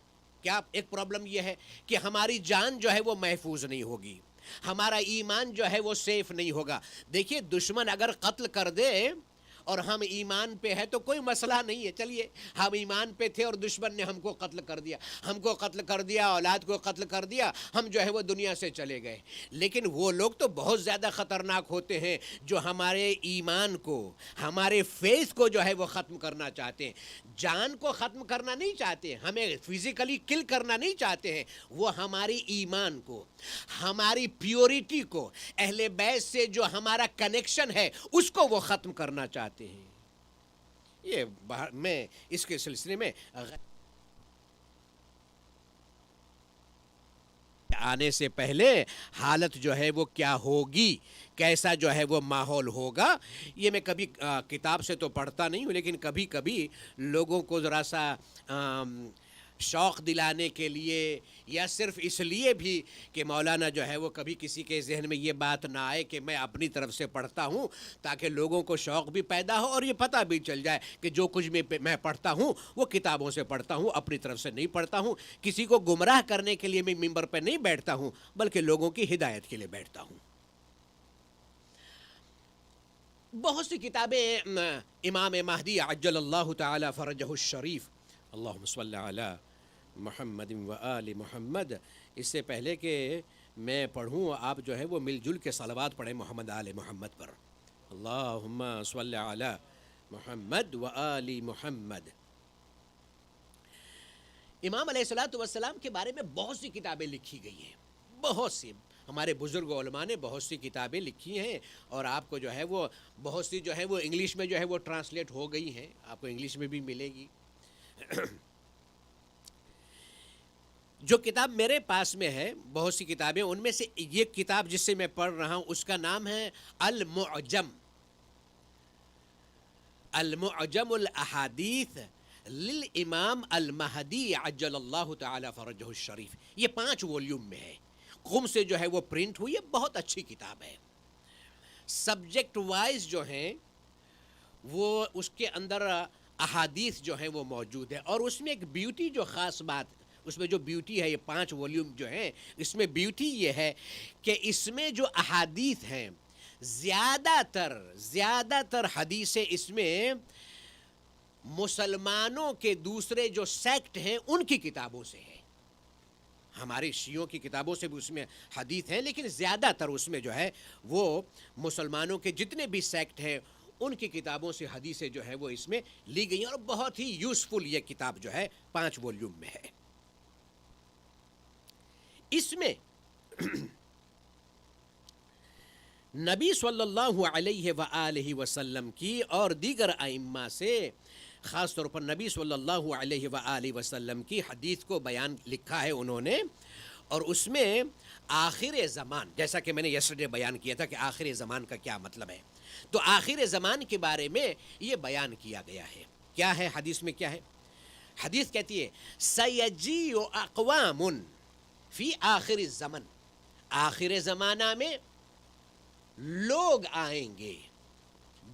کیا، ایک پرابلم یہ ہے کہ ہماری جان جو ہے وہ محفوظ نہیں ہوگی، ہمارا ایمان جو ہے وہ سیف نہیں ہوگا. دیکھیے دشمن اگر قتل کر دے اور ہم ایمان پہ ہے تو کوئی مسئلہ نہیں ہے. چلیے ہم ایمان پہ تھے اور دشمن نے ہم کو قتل کر دیا، ہم کو قتل کر دیا، اولاد کو قتل کر دیا، ہم جو ہے وہ دنیا سے چلے گئے. لیکن وہ لوگ تو بہت زیادہ خطرناک ہوتے ہیں جو ہمارے ایمان کو، ہمارے فیث کو جو ہے وہ ختم کرنا چاہتے ہیں. جان کو ختم کرنا نہیں چاہتے، ہمیں فزیکلی کل کرنا نہیں چاہتے ہیں، وہ ہماری ایمان کو، ہماری پیورٹی کو، اہل بیت سے جو ہمارا کنیکشن ہے اس کو وہ ختم کرنا چاہتے ہیں. یہ میں اس کے سلسلے میں آنے سے پہلے حالت جو ہے وہ کیا ہوگی، کیسا جو ہے وہ ماحول ہوگا، یہ میں کبھی کتاب سے تو پڑھتا نہیں ہوں، لیکن کبھی کبھی لوگوں کو ذرا سا شوق دلانے کے لیے یا صرف اس لیے بھی کہ مولانا جو ہے وہ کبھی کسی کے ذہن میں یہ بات نہ آئے کہ میں اپنی طرف سے پڑھتا ہوں، تاکہ لوگوں کو شوق بھی پیدا ہو اور یہ پتہ بھی چل جائے کہ جو کچھ میں پڑھتا ہوں وہ کتابوں سے پڑھتا ہوں، اپنی طرف سے نہیں پڑھتا ہوں. کسی کو گمراہ کرنے کے لیے میں ممبر پہ نہیں بیٹھتا ہوں بلکہ لوگوں کی ہدایت کے لیے بیٹھتا ہوں. بہت سی کتابیں امام مہدی عجل اللہ تعالی فرجہ الشریف، اللہم صلی علی محمد و آل محمد، اس سے پہلے کہ میں پڑھوں آپ جو ہے وہ مل جل کے صلوات پڑھیں محمد آل محمد پر. اللہم صلی علی محمد و آل محمد. امام علیہ الصلوۃ والسلام کے بارے میں بہت سی کتابیں لکھی گئی ہیں، بہت سی. ہمارے بزرگ علماء نے بہت سی کتابیں لکھی ہیں اور آپ کو جو ہے وہ بہت سی جو ہے وہ انگلش میں جو ہے وہ ٹرانسلیٹ ہو گئی ہیں، آپ کو انگلش میں بھی ملے گی. جو کتاب میرے پاس میں ہے، بہت سی کتابیں، ان میں سے یہ کتاب جس سے میں پڑھ رہا ہوں اس کا نام ہے المعجم، المعجم الاحادیث للامام المہدی عجل اللہ تعالی فرجہ الشریف. یہ 5 والیوم میں ہے، قم سے جو ہے وہ پرنٹ ہوئی ہے. بہت اچھی کتاب ہے. سبجیکٹ وائز جو ہیں وہ اس کے اندر احادیث جو ہیں وہ موجود ہے، اور اس میں ایک بیوٹی جو خاص بات، اس میں جو بیوٹی ہے، یہ 5 والیوم جو ہیں اس میں بیوٹی یہ ہے کہ اس میں جو احادیث ہیں زیادہ تر حدیثیں اس میں مسلمانوں کے دوسرے جو سیکٹ ہیں ان کی کتابوں سے ہیں. ہمارے شیعوں کی کتابوں سے بھی اس میں حدیث ہیں، لیکن زیادہ تر اس میں جو ہے وہ مسلمانوں کے جتنے بھی سیکٹ ہیں ان کی کتابوں سے حدیثیں جو ہے وہ اس میں لی گئی ہیں. اور بہت ہی یوزفل یہ کتاب جو ہے 5 والیوم میں ہے. اس میں نبی صلی اللہ علیہ وآلہ وسلم کی اور دیگر ائمہ سے، خاص طور پر نبی صلی اللہ علیہ وآلہ وسلم کی حدیث کو بیان لکھا ہے انہوں نے. اور اس میں آخر زمان، جیسا کہ میں نے یسٹرڈے بیان کیا تھا کہ آخر زمان کا کیا مطلب ہے، تو آخر زمان کے بارے میں یہ بیان کیا گیا ہے. کیا ہے حدیث میں؟ کیا ہے حدیث؟ کہتی ہے سیجیء اقوام فی آخر الزمن، آخر زمانہ میں لوگ آئیں گے،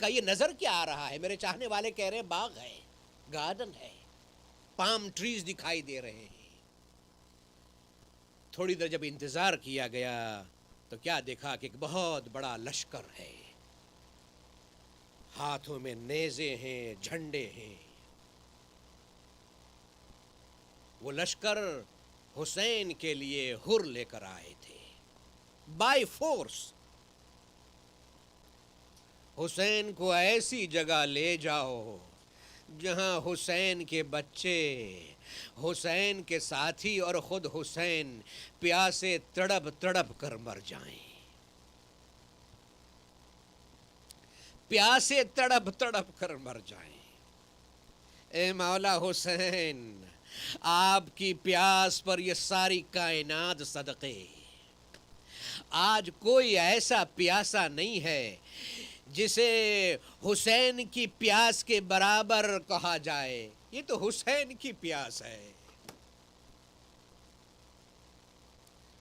کا یہ نظر کیا آ رہا ہے؟ میرے چاہنے والے کہہ رہے ہیں باغ ہے، گارڈن ہے، پام ٹریز دکھائی دے رہے ہیں۔ تھوڑی دیر جب انتظار کیا گیا تو کیا دیکھا کہ ایک بہت بڑا لشکر ہے، ہاتھوں میں نیزے ہیں، جھنڈے ہیں۔ وہ لشکر حسین کے لیے ہر لے کر آئے تھے بائی فورس۔ حسین کو ایسی جگہ لے جاؤ جہاں حسین کے بچے، حسین کے ساتھی اور خود حسین پیاسے تڑپ تڑپ کر مر جائیں، پیاسے تڑپ تڑپ کر مر جائیں۔ اے مولا حسین، آپ کی پیاس پر یہ ساری کائنات صدقے۔ آج کوئی ایسا پیاسا نہیں ہے جسے حسین کی پیاس کے برابر کہا جائے، یہ تو حسین کی پیاس ہے۔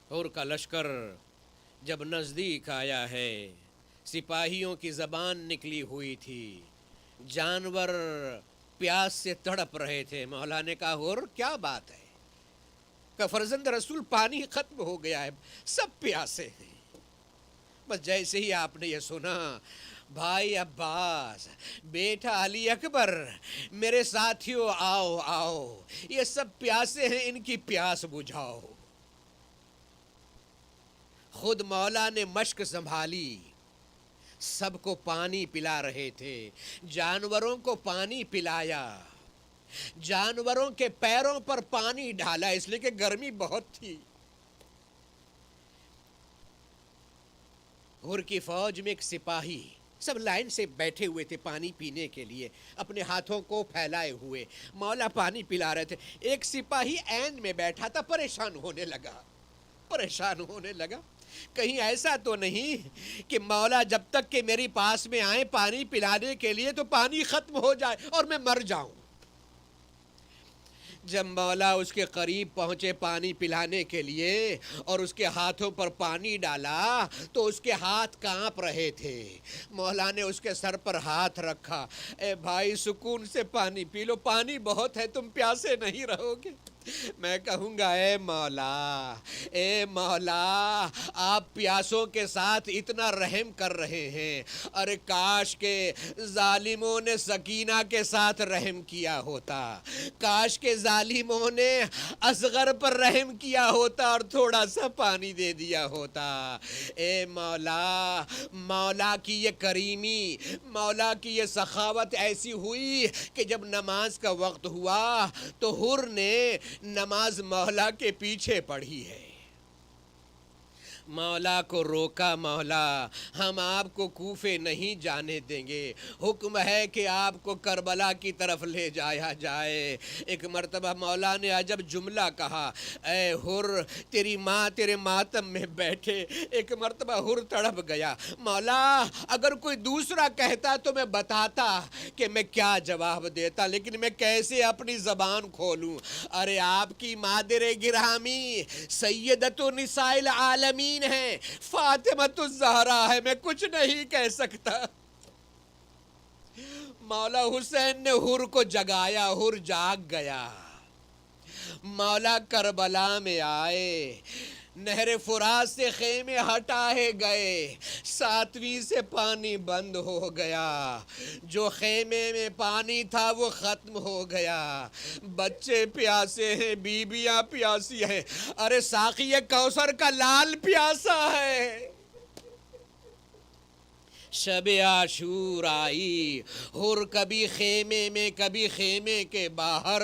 اور کا لشکر جب نزدیک آیا ہے، سپاہیوں کی زبان نکلی ہوئی تھی، جانور پیاس سے تڑپ رہے تھے۔ مولا نے کہا اور کیا بات ہے کہ فرزند رسول پانی ختم ہو گیا ہے، سب پیاسے ہیں۔ بس جیسے ہی آپ نے یہ سنا، بھائی عباس، بیٹا علی اکبر، میرے ساتھیوں آؤ آؤ، یہ سب پیاسے ہیں، ان کی پیاس بجھاؤ۔ خود مولا نے مشک سنبھالی، سب کو پانی پلا رہے تھے، جانوروں کو پانی پلایا، جانوروں کے پیروں پر پانی ڈالا، اس لیے کہ گرمی بہت تھی۔ ہر کی فوج میں ایک سپاہی، سب لائن سے بیٹھے ہوئے تھے پانی پینے کے لیے، اپنے ہاتھوں کو پھیلائے ہوئے، مولا پانی پلا رہے تھے۔ ایک سپاہی اینڈ میں بیٹھا تھا، پریشان ہونے لگا، کہیں ایسا تو نہیں کہ مولا جب تک کہ میری پاس میں آئیں پانی پلانے کے لیے تو پانی ختم ہو جائے اور میں مر جاؤں۔ جب مولا اس کے قریب پہنچے پانی پلانے کے لیے اور اس کے ہاتھوں پر پانی ڈالا تو اس کے ہاتھ کانپ رہے تھے۔ مولا نے اس کے سر پر ہاتھ رکھا، اے بھائی سکون سے پانی پی لو، پانی بہت ہے، تم پیاسے نہیں رہو گے۔ میں کہوں گا اے مولا، آپ پیاسوں کے ساتھ اتنا رحم کر رہے ہیں، ارے کاش کے ظالموں نے سکینہ کے ساتھ رحم کیا ہوتا، کاش کے ظالموں نے اصغر پر رحم کیا ہوتا اور تھوڑا سا پانی دے دیا ہوتا۔ اے مولا، مولا کی یہ کریمی، مولا کی یہ سخاوت ایسی ہوئی کہ جب نماز کا وقت ہوا تو ہر نے نماز مولا کے پیچھے پڑھی ہے۔ مولا کو روکا، مولا ہم آپ کو کوفے نہیں جانے دیں گے، حکم ہے کہ آپ کو کربلا کی طرف لے جایا جائے۔ ایک مرتبہ مولا نے عجب جملہ کہا، اے ہر تیری ماں تیرے ماتم میں بیٹھے۔ ایک مرتبہ ہر تڑپ گیا، مولا اگر کوئی دوسرا کہتا تو میں بتاتا کہ میں کیا جواب دیتا، لیکن میں کیسے اپنی زبان کھولوں۔ ارے آپ کی مادر گرامی سیدۃ نساء العالمین ہے، فاطمۃ الزہرا ہے، میں کچھ نہیں کہہ سکتا۔ مولا حسین نے ہر کو جگایا، ہر جاگ گیا۔ مولا کربلا میں آئے، نہر فرات سے خیمے ہٹائے گئے، 7ویں سے پانی بند ہو گیا، جو خیمے میں پانی تھا وہ ختم ہو گیا، بچے پیاسے ہیں، بیویاں پیاسی ہیں، ارے ساقی کوثر کا لال پیاسا ہے۔ شب عاشور آئی، ہر کبھی خیمے میں کبھی خیمے کے باہر۔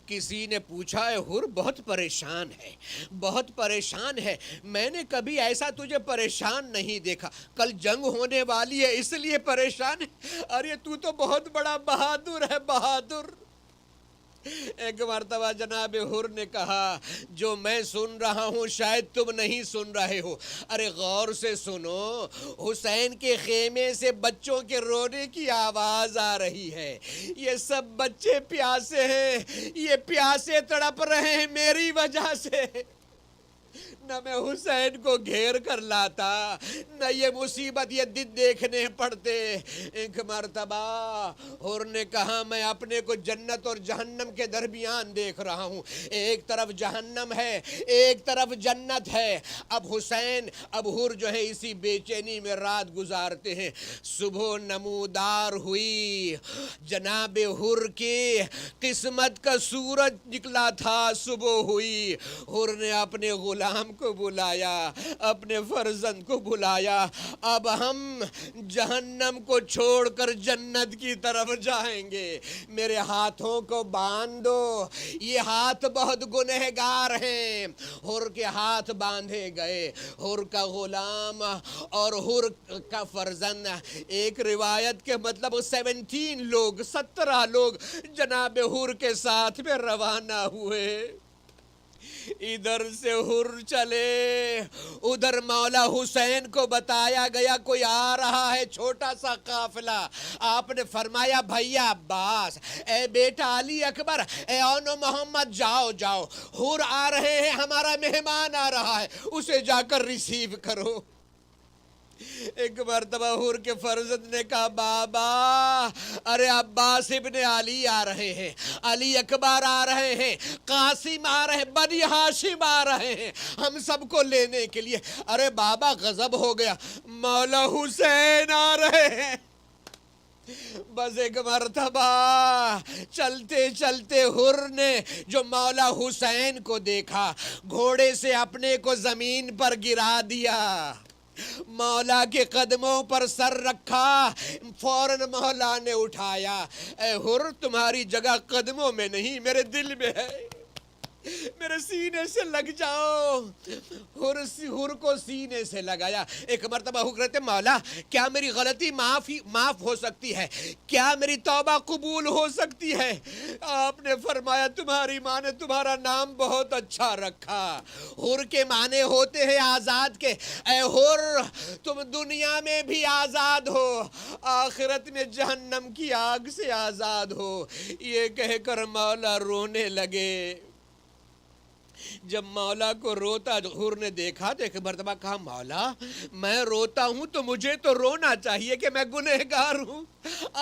کسی نے پوچھا ہے ہر بہت پریشان ہے، بہت پریشان ہے، میں نے کبھی ایسا تجھے پریشان نہیں دیکھا، کل جنگ ہونے والی ہے اس لیے پریشان ہے؟ ارے تو بہت بڑا بہادر ہے، بہادر۔ ایک مرتبہ جناب ہر نے کہا، جو میں سن رہا ہوں شاید تم نہیں سن رہے ہو، ارے غور سے سنو، حسین کے خیمے سے بچوں کے رونے کی آواز آ رہی ہے، یہ سب بچے پیاسے ہیں، یہ پیاسے تڑپ رہے ہیں میری وجہ سے، نہ میں حسین کو گھیر کر لاتا، نہ یہ مصیبت یہ دن دیکھنے پڑتے۔ ایک مرتبہ حور نے کہا میں اپنے کو جنت اور جہنم کے درمیان دیکھ رہا ہوں، ایک طرف جہنم ہے ایک طرف جنت ہے۔ اب حسین اب حور جو ہے اسی بے چینی میں رات گزارتے ہیں۔ صبح نمودار ہوئی، جناب حور کی قسمت کا سورج نکلا تھا، صبح ہوئی، حور نے اپنے غلام کو بلایا، اپنے فرزند کو بلایا، اب ہم جہنم کو چھوڑ کر جنت کی طرف جائیں گے، میرے ہاتھوں کو باندھ دو، یہ ہاتھ بہت گنہگار ہیں۔ حور کے ہاتھ باندھے گئے، حور کا غلام اور حور کا فرزند، ایک روایت کے مطلب 17 لوگ جناب حور کے ساتھ میں روانہ ہوئے۔ ادھر سے حور چلے، ادھر مولا حسین کو بتایا گیا کوئی آ رہا ہے، چھوٹا سا قافلہ۔ آپ نے فرمایا بھیا عباس، اے بیٹا علی اکبر، اے اونو محمد، جاؤ جاؤ، حور آ رہے ہیں، ہمارا مہمان آ رہا ہے، اسے جا کر ریسیو کرو۔ ایک مرتبہ حور کے فرزند نے کہا بابا، ارے عباس ابن علی آ رہے ہیں، علی اکبر آ رہے ہیں، قاسم آ رہے ہیں، بنی ہاشم آ رہے ہیں ہم سب کو لینے کے لیے۔ ارے بابا غضب ہو گیا، مولا حسین آ رہے ہیں۔ بس ایک مرتبہ چلتے چلتے حور نے جو مولا حسین کو دیکھا، گھوڑے سے اپنے کو زمین پر گرا دیا، مولا کے قدموں پر سر رکھا، فوراً مولا نے اٹھایا، اے حور تمہاری جگہ قدموں میں نہیں میرے دل میں ہے، میرے سینے سے لگ جاؤ۔ حور کو سینے سے لگایا۔ ایک مرتبہ حور کہتے مولا کیا میری غلطی معاف ہو سکتی ہے، کیا میری توبہ قبول ہو سکتی ہے؟ آپ نے فرمایا تمہاری ماں نے تمہارا نام بہت اچھا رکھا، حور کے معنی ہوتے ہیں آزاد کے، اے حور تم دنیا میں بھی آزاد ہو، آخرت میں جہنم کی آگ سے آزاد ہو۔ یہ کہہ کر مولا رونے لگے۔ جب مولا کو روتا حور نے دیکھا تو ایک مرتبہ کہا مولا میں روتا ہوں تو مجھے تو رونا چاہیے کہ میں گنہگار ہوں،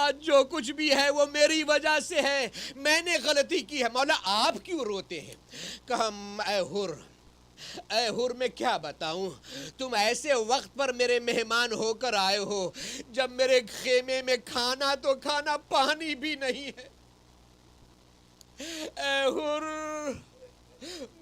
آج جو کچھ بھی ہے وہ میری وجہ سے ہے، میں نے غلطی کی ہے، مولا آپ کیوں روتے ہیں؟ کہا اے حور میں کیا بتاؤں، تم ایسے وقت پر میرے مہمان ہو کر آئے ہو جب میرے خیمے میں کھانا تو کھانا پانی بھی نہیں ہے۔ اے حور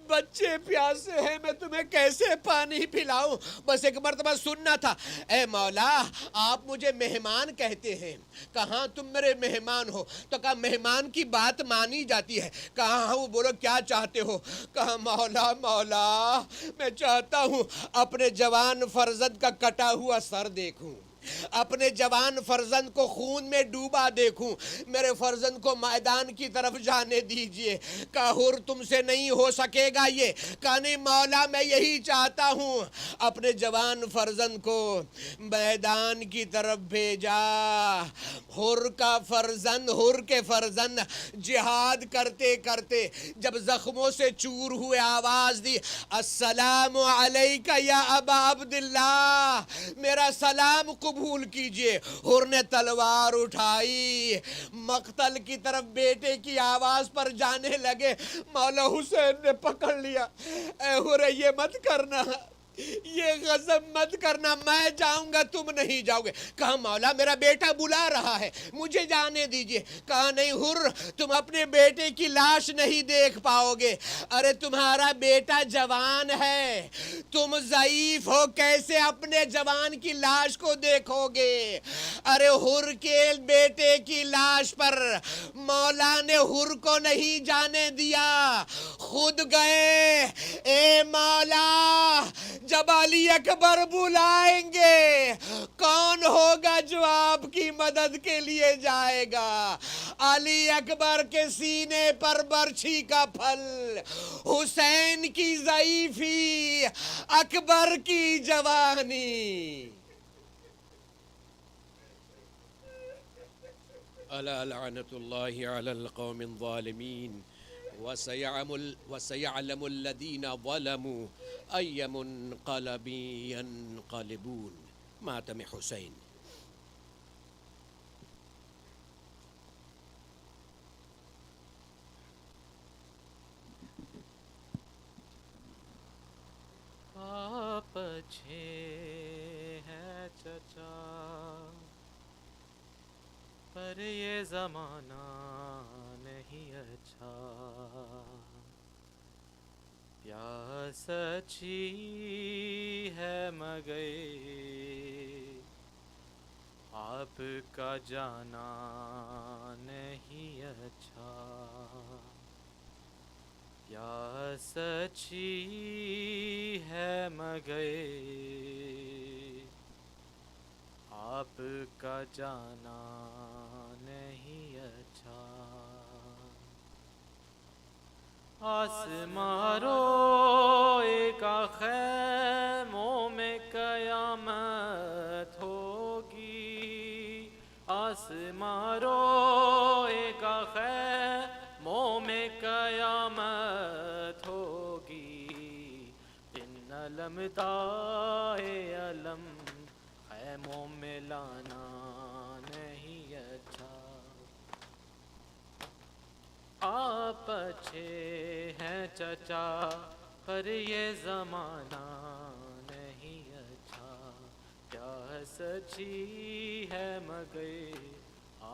بچے پیاسے ہیں، میں تمہیں کیسے پانی پلاؤں؟ بس ایک مرتبہ سننا تھا، اے مولا آپ مجھے مہمان کہتے ہیں، کہاں تم میرے مہمان ہو؟ تو کہا مہمان کی بات مانی جاتی ہے۔ کہا ہاں، وہ بولو کیا چاہتے ہو؟ کہا مولا میں چاہتا ہوں اپنے جوان فرزند کا کٹا ہوا سر دیکھوں، اپنے جوان فرزند کو خون میں ڈوبا دیکھوں، میرے فرزند کو میدان کی طرف جانے دیجئے۔ کہا حور تم سے نہیں ہو سکے گا یہ۔ کہا نہیں مولا میں یہی چاہتا ہوں، اپنے جوان فرزند کو میدان کی طرف بھیجا۔ حور کے فرزند جہاد کرتے کرتے جب زخموں سے چور ہوئے آواز دی السلام علیکہ یا ابا عبداللہ، میرا سلام قبول کیجئے۔ حور نے تلوار اٹھائی، مقتل کی طرف بیٹے کی آواز پر جانے لگے، مولا حسین نے پکڑ لیا، اے حور یہ مت کرنا، یہ غضب مت کرنا، میں جاؤں گا تم نہیں جاؤ گے۔ کہا مولا میرا بیٹا بلا رہا ہے، مجھے جانے دیجئے۔ کہا نہیں حور تم اپنے بیٹے کی لاش نہیں دیکھ پاؤ گے، ارے تمہارا بیٹا جوان ہے، تم ضعیف ہو، کیسے اپنے جوان کی لاش کو دیکھو گے؟ ارے حور کے بیٹے کی لاش پر مولا نے حور کو نہیں جانے دیا، خود گئے، اے مولا جب علی اکبر بلائیں گے کون ہوگا جو آپ کی مدد کے لیے جائے گا؟ علی اکبر کے سینے پر برچھی کا پھل، حسین کی ضعیفی، اکبر کی جوانی۔ الا لعنت اللہ علی القوم الظالمین۔ وسيعلم الذين ظلموا أي منقلب ينقلبون. ماتم حسین. آپ اچھے ہیں چچا پر یہ زمانہ نہیں اچھا، پیاس اچھی ہے مگر آپ کا جانا نہیں اچھا، پیاس اچھی ہے مگر آپ کا جانا نہیں اچھا، آسماں روئے گا خیموں میں قیامت ہوگی، آسماں روئے گا خیموں میں قیامت ہوگی، ان علم دائے علم خیموں میں لانا نہیں اچھا، آپ اچھے ہیں چچا پر یہ زمانہ نہیں اچھا، پیاس اچھی ہے مگر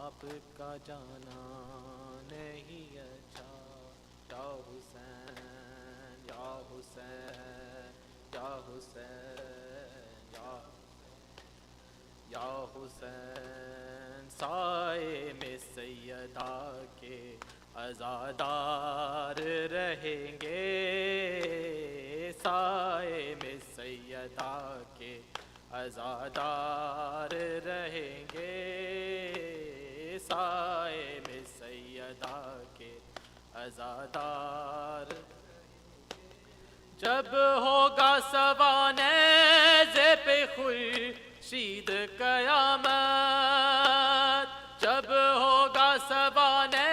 آپ کا جانا نہیں اچھا، یا حسین یا حسین یا حسین یا حسین، سائے میں سیدہ کے عزادار رہیں گے، سائے میں سیدہ کے عزادار رہیں گے، سائے میں سیدہ کے عزادار، جب ہوگا سوانح پہ خورشید قیامت، جب ہوگا سوانح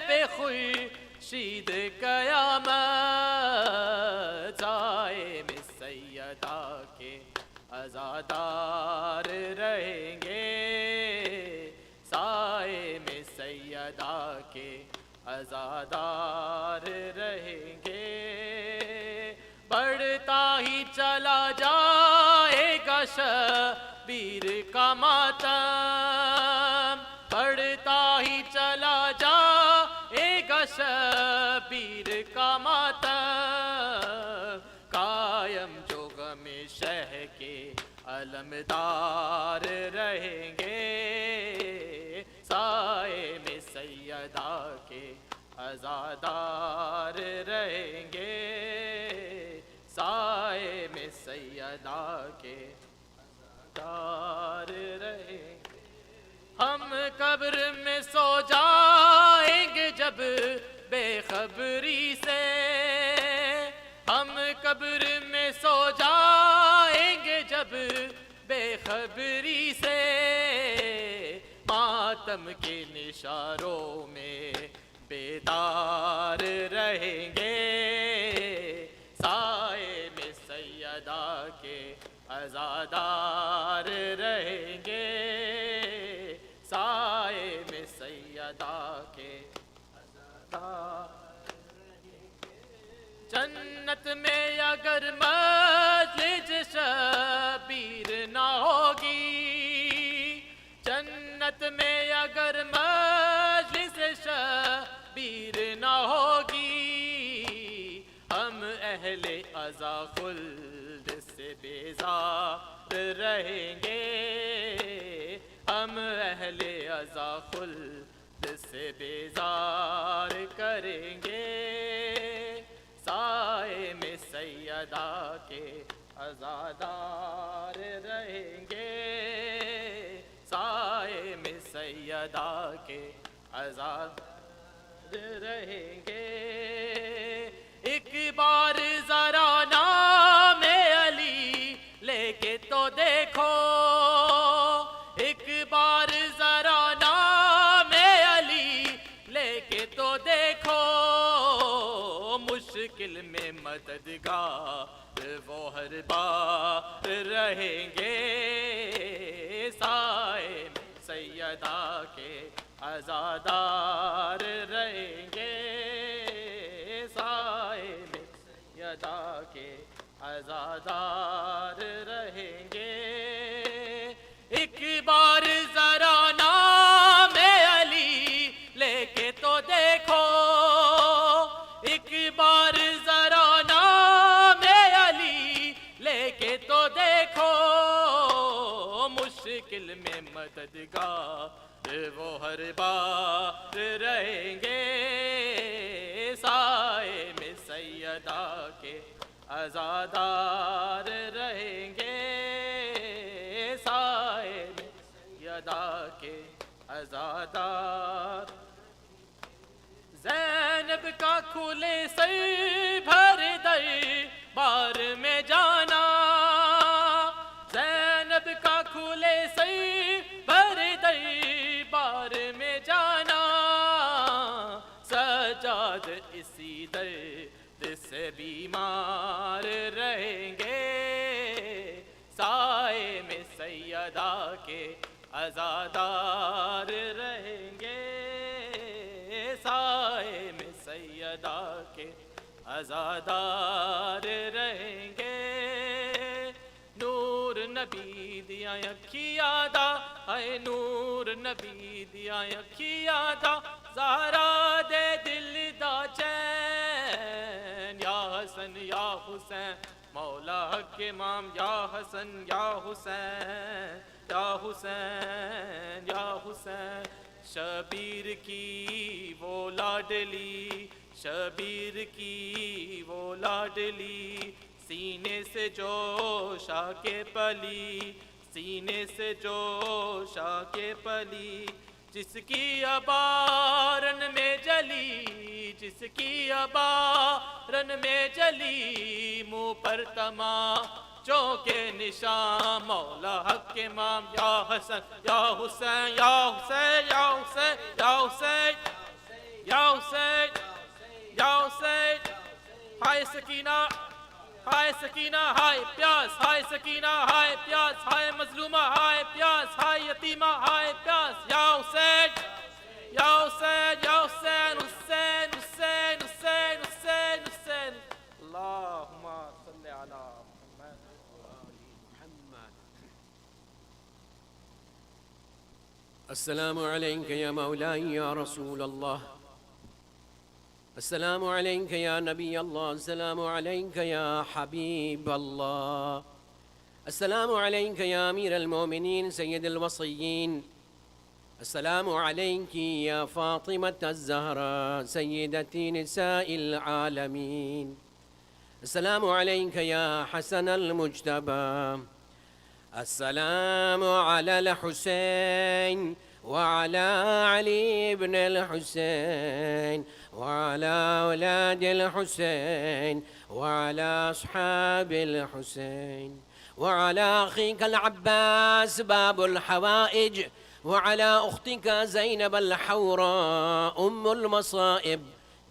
پہ خورشید قیامت، سائے میں سیدہ کے عزادار رہیں گے، سائے میں سیدہ کے عزادار رہیں گے، بڑھتا ہی چلا جائے گا شبیر کا ماتم، بڑھتا ہی چلا جائے گا شبیر کا ماتم، قائم جو غم شہ کے علمدار رہیں گے، سائے میں سیدہ کے عزادار رہیں گے، سائے میں سیدہ کے عزادار رہیں گے، ہم قبر میں سو جائیں گے جب بے خبری سے، ہم قبر میں سو جائیں گے جب بے خبری سے، ماتم کے نشانوں میں بیدار رہیں گے، سائے میں سیدہ کے عزادار رہیں گے، سائے میں سیدہ کے عزادار رہیں گے، جنت میں اگر مجلس شبیر نہ ہوگی، جنت میں اگر مجلس شبیر نہ ہوگی، ہم اہل عزا خلد سے بیزار رہیں گے، ہم اہل عزا خلد سے بیزار کریں گے، سائے میں سیدہ کے عزادار رہیں گے، سائے میں سیدہ کے عزادار رہیں گے، ایک بار ذرا نام علی لے کے تو دیکھو، ایک بار ذرا نام علی لے کے تو دیکھو، مشکل میں مددگار وہ ہر بار رہیں گے، سائے میں سیدہ کے عزادار رہیں گے، سائے میں سیدہ کے عزادار رہیں گے۔ ایک بار ذرا نام علی لے کے تو دیکھو، ایک بار ذرا نام علی لے کے تو دیکھو، مشکل میں مددگار وہ ہر بار رہیں گے، سائے میں سیدہ کے عزادار رہیں گے، سائے میں سیدہ کے عزادار۔ زینب کا کھلے سر بھر دربار میں جانا، زینب کا کھلے سر بھر دربار میں جانا، سجاد اسی درد سے بیمار رہیں گے، سائے میں سیدہ کے عزادار رہیں گے، سائے میں سیدہ کے عزادار رہیں گے۔ نور نبی دیا اکھیا دا، اے نور نبی دیا اکھیا دا، زہرا دے دل دا چین، یا حسن یا حسین مولا حق امام، یا حسن یا حسین یا حسین یا حسین۔ شبیر کی وہ لاڈلی، شبیر کی وہ لاڈلی، سینے سے جوش آ کے پلی، سینے سے جوش آ کے پلی، جس کی ابارن میں جلی، جس کی ابارن میں جلی، منہ پر تماچوں کے نشان، مولا حق امام، یا حسن یا حسین یا حسین یا حسین یا حسین یا حسین یا حسین۔ ہائے سکینہ، ہائے سکینہ، ہائے پیاس، ہائے سکینہ، ہائے پیاس، ہائے مظلومہ، ہائے پیاس، ہائے یتیمہ، ہائے پیاس، یا حسین یا حسین یا حسین، حسین حسین حسین حسین حسین۔ اللہم صلی علی السلام عليك يا مولاي يا رسول الله، السلام عليك يا نبي الله، السلام عليك يا حبيب الله، السلام عليك يا أمير المؤمنين سيد الوصيين، السلام عليك يا فاطمة الزهراء سيدة نساء العالمين، السلام عليك يا حسن المجتبى، السلام على الحسين وعلى علي بن الحسين وعلى أولاد الحسين وعلى أصحاب الحسين وعلى أخيك العباس باب الحوائج وعلى أختك زينب الحوراء أم المصائب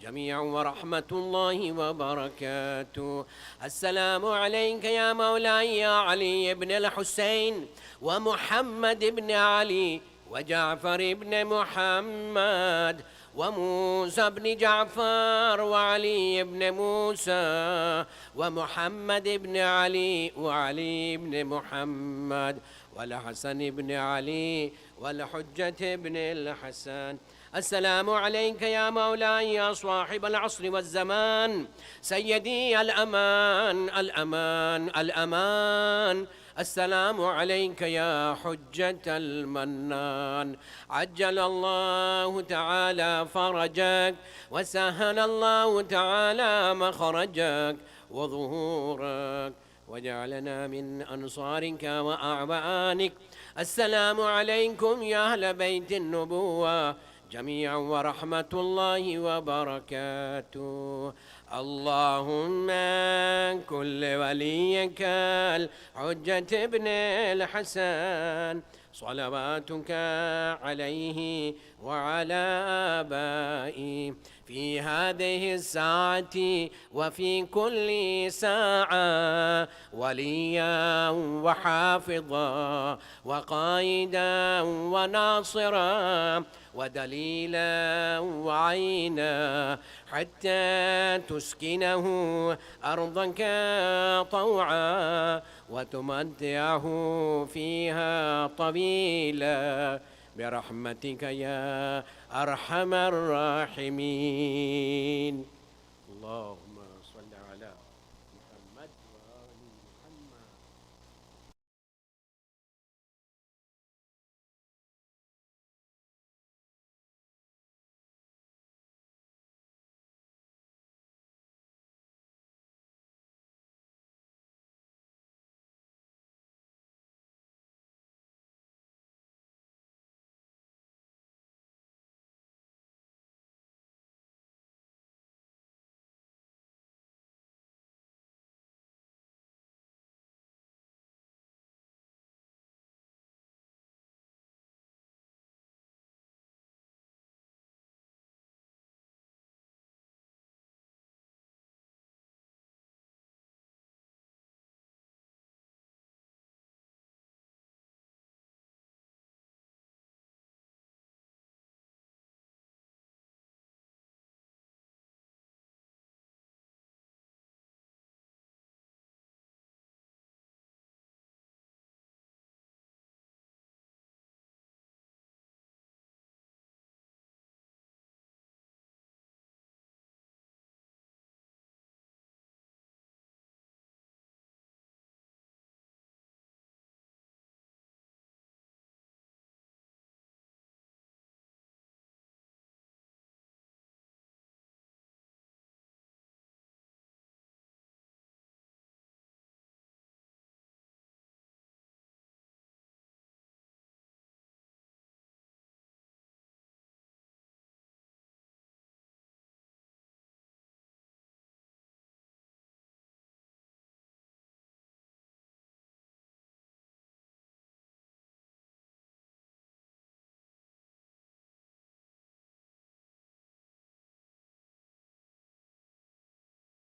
جميعا ورحمة الله وبركاته. السلام عليك يا مولاي يا علي بن الحسين ومحمد بن علي وجعفر بن محمد وموسى بن جعفر وعلي بن موسى ومحمد بن علي وعلي بن محمد والحسن بن علي والحجة بن الحسن. السلام عليك يا مولاي يا صاحب العصر والزمان سيدي الأمان الأمان الأمان. السلام عليك يا حجة المنان عجل الله تعالى فرجك وسهل الله تعالى مخرجك وظهورك وجعلنا من أنصارك وأعوانك. السلام عليكم يا أهل بيت النبوة جميعا ورحمة الله وبركاته. اللهم كل وليك الحجة ابن الحسن صلواتك عليه وعلى آبائه في هذه الساعة وفي كل ساعة وليا وحافظا وقائدا وناصرا ودليلا وعينا حتى تسكنه أرضك طوعا وتمتعه فيها طويلا برحمتك يا أرحم الراحمين. اللهم صل على محمد وآله